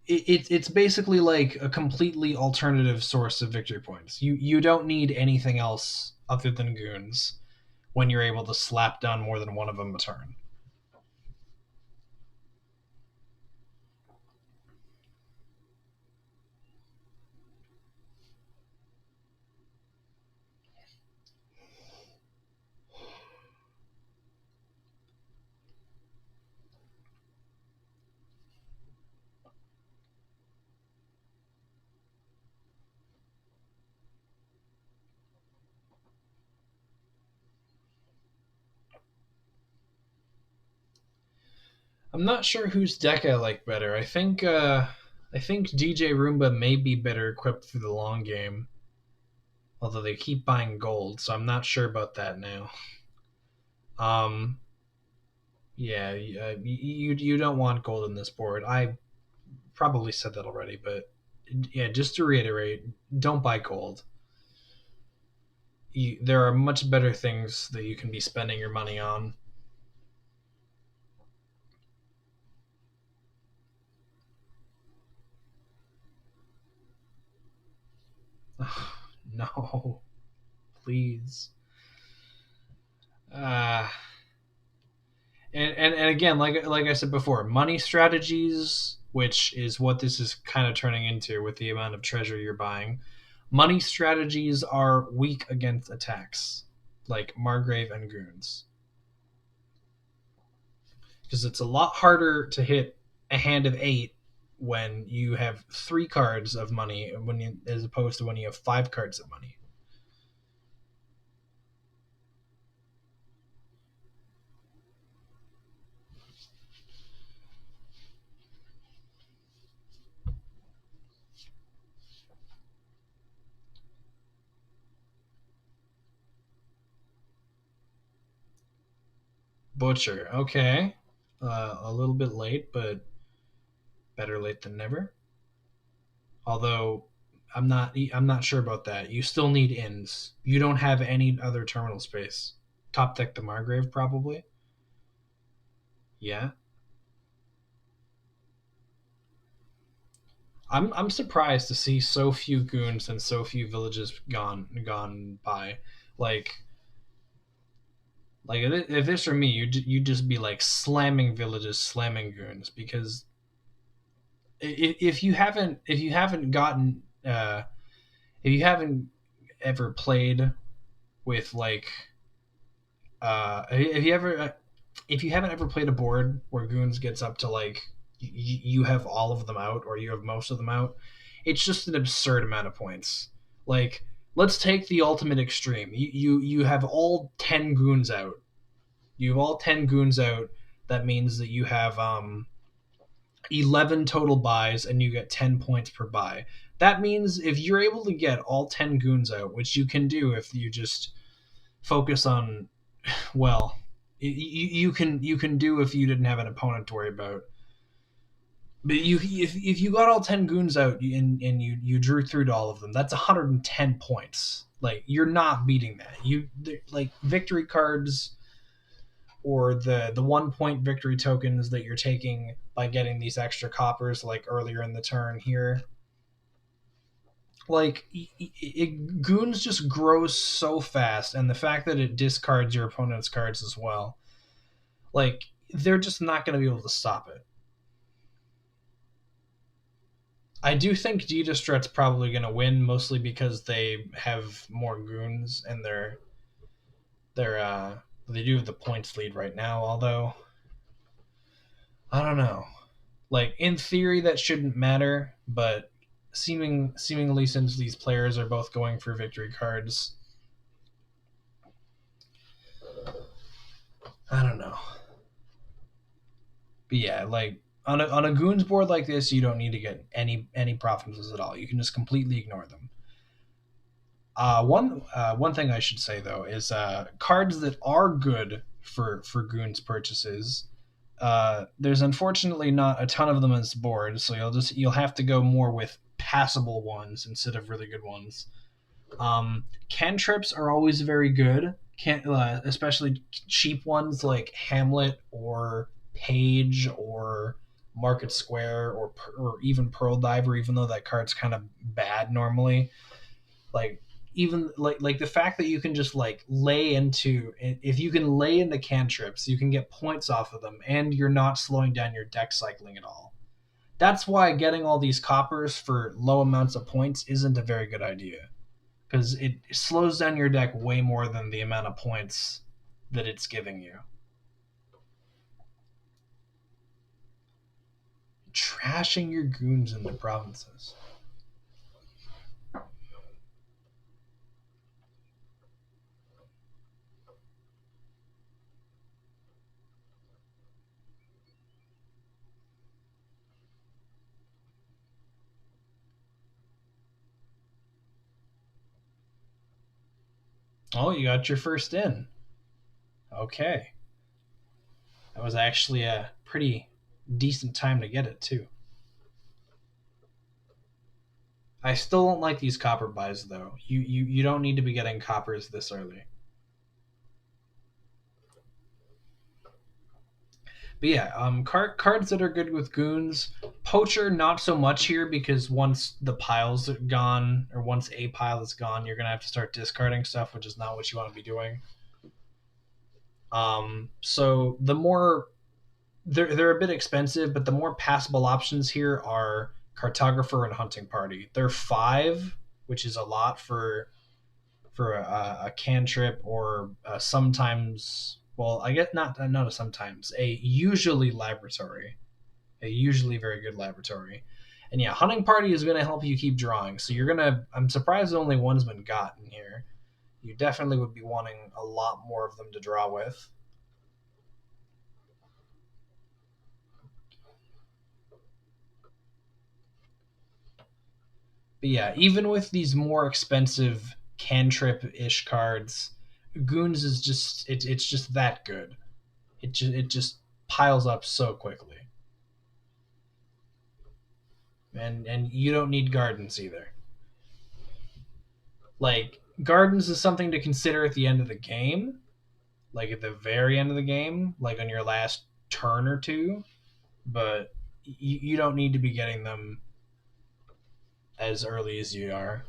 it's basically like a completely alternative source of victory points. You don't need anything else other than goons when you're able to slap down more than one of them a turn. I'm not sure whose deck I like better. I think DJRoomba may be better equipped for the long game. Although they keep buying gold, so I'm not sure about that now. Um, yeah, you don't want gold in this board. I probably said that already, but yeah, just to reiterate, don't buy gold. There are much better things that you can be spending your money on. No, please. Uh, and again, like I said before, money strategies, which is what this is kind of turning into with the amount of treasure you're buying. Money strategies are weak against attacks, like Margrave and Goons, because it's a lot harder to hit a hand of 8 when you have 3 cards of money as opposed to when you have 5 cards of money. Butcher, okay, a little bit late, but better late than never. Although I'm not sure about that. You still need ins. You don't have any other terminal space. Top deck the Margrave probably. Yeah. I'm surprised to see so few goons and so few villages gone by. Like if this were me, you'd just be like slamming villages, slamming goons because if you haven't gotten if you haven't ever played with like if you haven't ever played a board where goons gets up to like you have all of them out or you have most of them out, it's just an absurd amount of points. Like let's take the ultimate extreme. You have all 10 goons out. You have all 10 goons out. That means that you have 11 total buys and you get 10 points per buy. That means if you're able to get all 10 goons out, which you can do if you just focus on, well, you can do if you didn't have an opponent to worry about. But if you got all 10 goons out and you drew through to all of them, that's 110 points. Like you're not beating that. You like victory cards or the 1 point victory tokens that you're taking by getting these extra coppers like earlier in the turn here. Like goons just grows so fast, and the fact that it discards your opponent's cards as well, like they're just not going to be able to stop it. I do think ditastrutt's probably going to win, mostly because they have more goons and they do have the points lead right now. Although I don't know, like in theory that shouldn't matter, but seemingly since these players are both going for victory cards, I don't know. But yeah, like on a goons board like this, you don't need to get any provinces at all. You can just completely ignore them. One thing I should say though is cards that are good for goons purchases. There's unfortunately not a ton of them on this board, so you'll have to go more with passable ones instead of really good ones. Cantrips are always very good, especially cheap ones like Hamlet or Page or Market Square or even Pearl Diver, even though that card's kind of bad normally. Like even like the fact that you can just like lay into, if you can lay into cantrips, you can get points off of them, and you're not slowing down your deck cycling at all. That's why getting all these coppers for low amounts of points isn't a very good idea, because it slows down your deck way more than the amount of points that it's giving you. Trashing your goons into provinces. Oh, you got your first in. Okay. That was actually a pretty decent time to get it, too. I still don't like these copper buys, though. You don't need to be getting coppers this early. But yeah, cards that are good with goons. Poacher, not so much here because once the pile's gone, or once a pile is gone, you're going to have to start discarding stuff, which is not what you want to be doing. So the more they're a bit expensive, but the more passable options here are cartographer and hunting party. They're 5, which is a lot for a cantrip or sometimes. Well, I guess not a sometimes, a usually laboratory, a usually very good laboratory. And yeah, hunting party is going to help you keep drawing. So you're gonna. I'm surprised only one's been gotten here. You definitely would be wanting a lot more of them to draw with. But yeah, even with these more expensive cantrip-ish cards, Goons is just it's just that good. It just piles up so quickly. And you don't need gardens either. Like gardens is something to consider at the end of the game, like at the very end of the game, like on your last turn or two, but you don't need to be getting them as early as you are.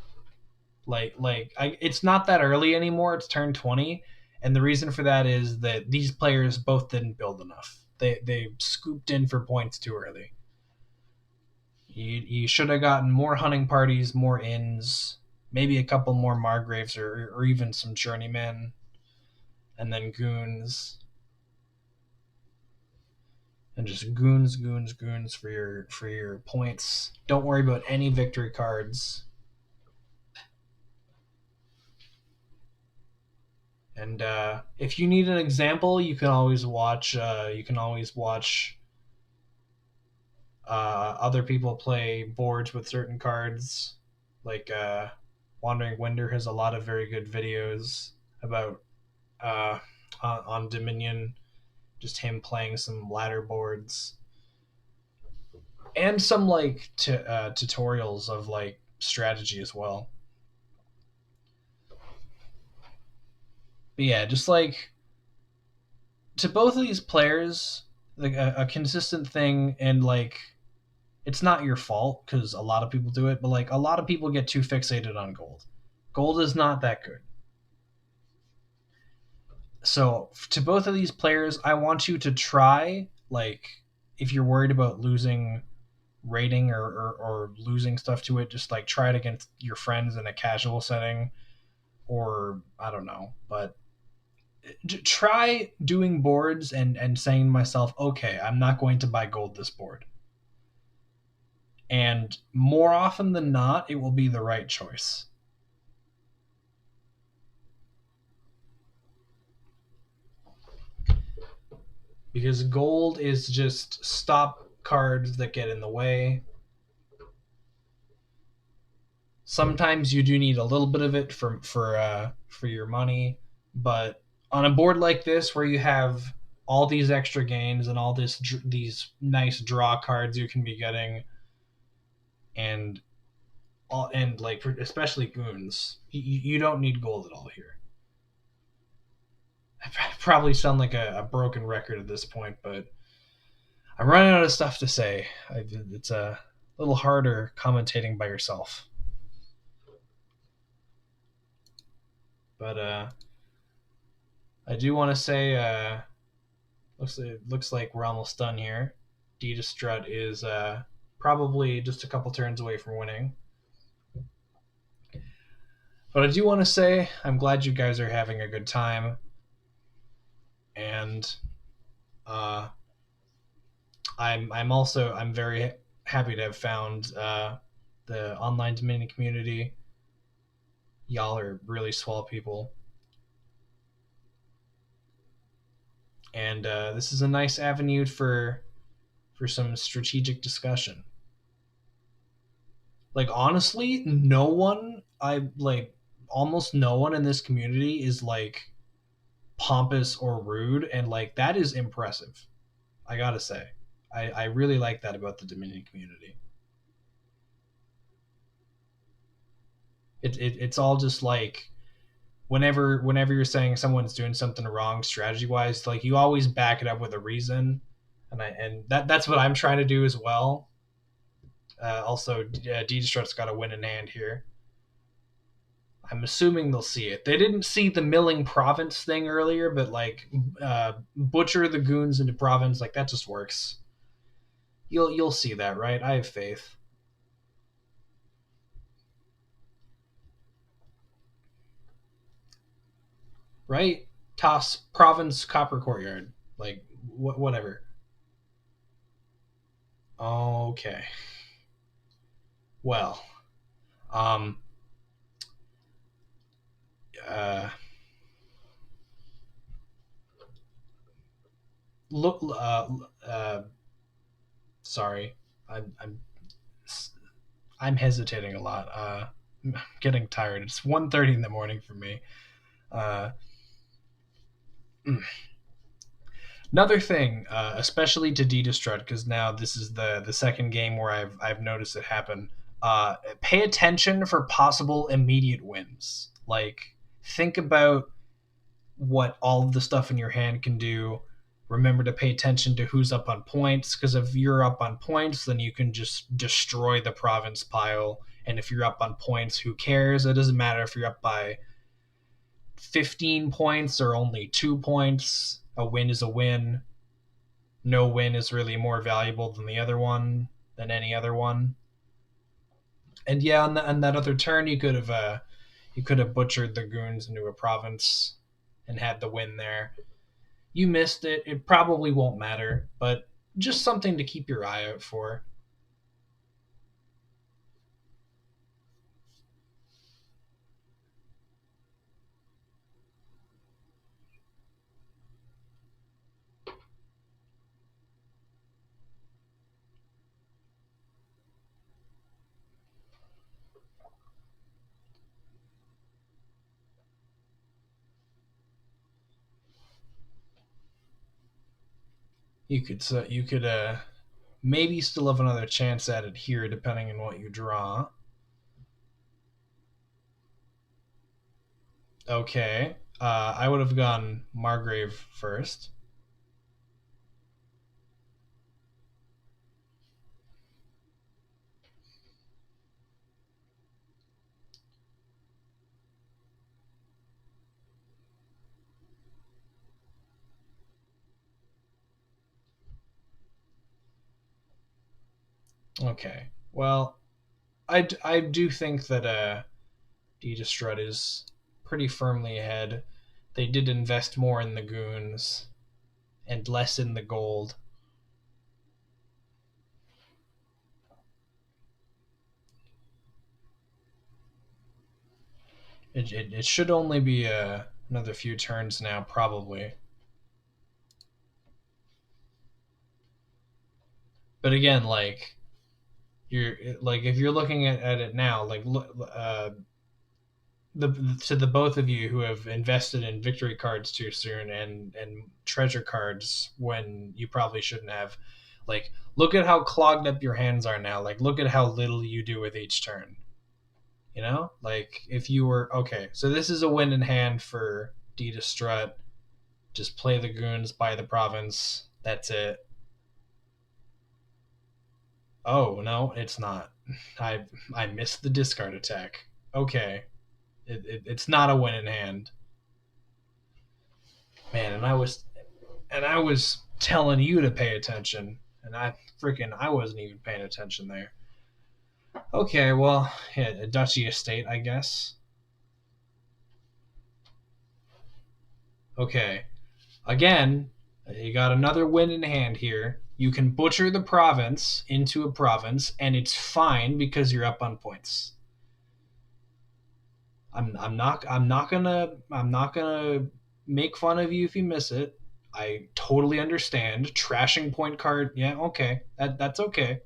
It's not that early anymore. It's turn 20, and the reason for that is that these players both didn't build enough. They scooped in for points too early. You should have gotten more hunting parties, more inns, maybe a couple more Margraves or even some journeymen, and then goons, and just goons for your points. Don't worry about any victory cards. And if you need an example, you can always watch. Other people play boards with certain cards. Like Wandering Winder has a lot of very good videos about uh, on Dominion. Just him playing some ladder boards and some like tutorials of like strategy as well. But yeah, just like to both of these players, like a consistent thing, and like it's not your fault because a lot of people do it, but like a lot of people get too fixated on gold. Gold is not that good. So to both of these players, I want you to try, like, if you're worried about losing rating or losing stuff to it, just like try it against your friends in a casual setting, or I don't know, but try doing boards and saying to myself, okay, I'm not going to buy gold this board. And more often than not, it will be the right choice. Because gold is just stop cards that get in the way. Sometimes you do need a little bit of it for your money, but on a board like this where you have all these extra gains and all these nice draw cards you can be getting, and like especially goons, you don't need gold at all here. I probably sound like a broken record at this point, but I'm running out of stuff to say. It's a little harder commentating by yourself. But I do want to say, looks like we're almost done here. Ditastrutt is probably just a couple turns away from winning. But I do want to say I'm glad you guys are having a good time, and uh, I'm very happy to have found the online Dominion community. Y'all are really swell people, and this is a nice avenue for some strategic discussion. Like honestly, no one I like almost no one in this community is like pompous or rude, and like that is impressive. I gotta say, I really like that about the Dominion community. It's all just like whenever you're saying someone's doing something wrong strategy wise, like you always back it up with a reason, and that's what I'm trying to do as well. Also, Destrutt's got a win in hand here. I'm assuming they'll see it. They didn't see the milling province thing earlier, but like butcher the goons into province, like that just works. You'll see that, right? I have faith. Right? Toss province copper courtyard, like whatever. Okay. Well, um, uh, look. Sorry, I'm I'm hesitating a lot. I'm getting tired. It's 1:30 in the morning for me. Uh, Another thing, especially to Destrutt, because now this is the second game where I've noticed it happen. Pay attention for possible immediate wins. Like think about what all of the stuff in your hand can do. Remember to pay attention to who's up on points, because if you're up on points, then you can just destroy the province pile. And if you're up on points, who cares? It doesn't matter if you're up by 15 points or only 2 points. A win is a win. No win is really more valuable than the other one, than any other one. And yeah, on that other turn, you could have butchered the goons into a province and had the win there. You missed it. It probably won't matter, but just something to keep your eye out for. You could maybe still have another chance at it here, depending on what you draw. Okay, I would have gone Margrave first. Okay, well, I do think that Ditastrutt is pretty firmly ahead. They did invest more in the goons and less in the gold. It should only be another few turns now, probably. But again, like you're like if you're looking at it now, like the to the both of you who have invested in victory cards too soon and treasure cards when you probably shouldn't have. Like, look at how clogged up your hands are now. Like, look at how little you do with each turn. You know, like if you were okay. So this is a win in hand for Dita Strut. Just play the goons, buy the province. That's it. Oh no, it's not. I missed the discard attack. Okay, it's not a win in hand, man. And I was telling you to pay attention, and I wasn't even paying attention there. Okay, well, yeah, a duchy estate, I guess. Okay, again, you got another win in hand here. You can butcher the province into a province, and it's fine because you're up on points. I'm not gonna make fun of you if you miss it. I totally understand. Trashing point card, yeah, okay. That's okay.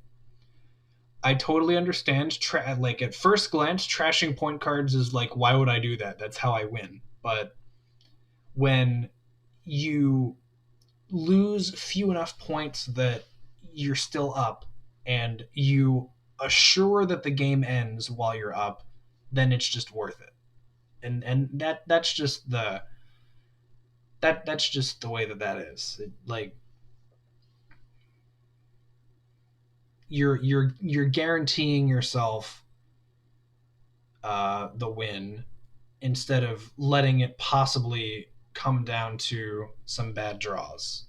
I totally understand. Like at first glance, trashing point cards is like, why would I do that? That's how I win. But when you lose few enough points that you're still up, and you assure that the game ends while you're up, then it's just worth it. And that's just that's just the way that is. Like you're guaranteeing yourself the win instead of letting it possibly come down to some bad draws.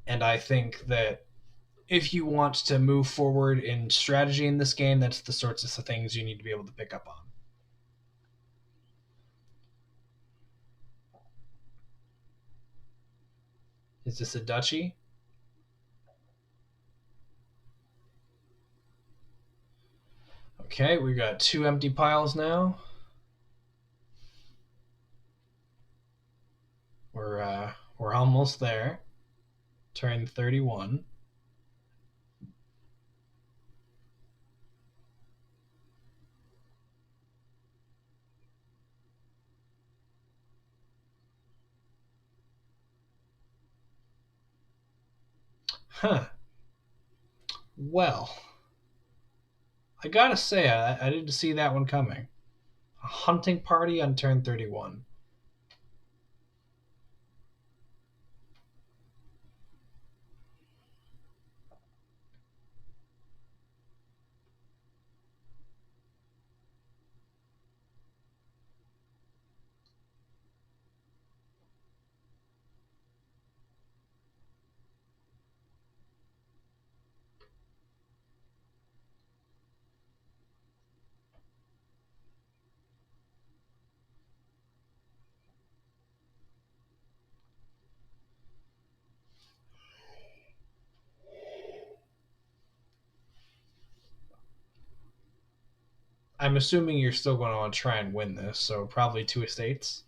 And I think that if you want to move forward in strategy in this game, that's the sorts of things you need to be able to pick up on. Is this a duchy? Okay, we got 2 empty piles now. We're almost there. Turn 31. Huh. Well, I gotta say, I didn't see that one coming. A hunting party on turn 31. I'm assuming you're still going to want to try and win this, so probably 2 estates.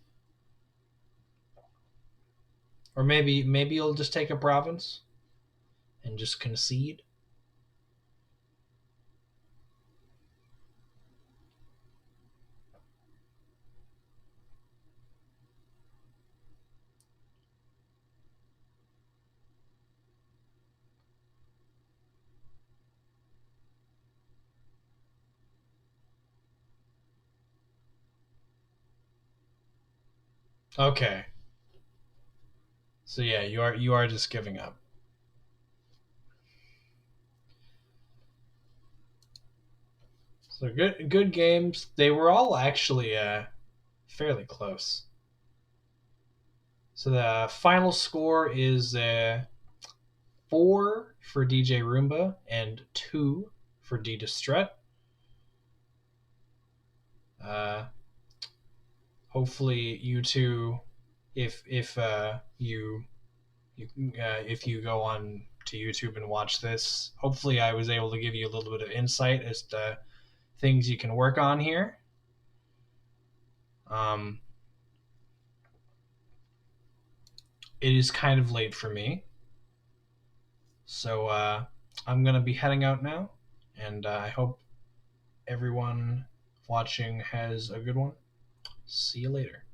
Or maybe you'll just take a province and just concede. Okay. So yeah, you are just giving up. So good games. They were all actually fairly close. So the final score is 4 for DJRoomba and 2 for ditastrutt. Uh, hopefully you two, if if you go on to YouTube and watch this, hopefully I was able to give you a little bit of insight as to things you can work on here. Um, it is kind of late for me, so I'm gonna be heading out now, and I hope everyone watching has a good one. See you later.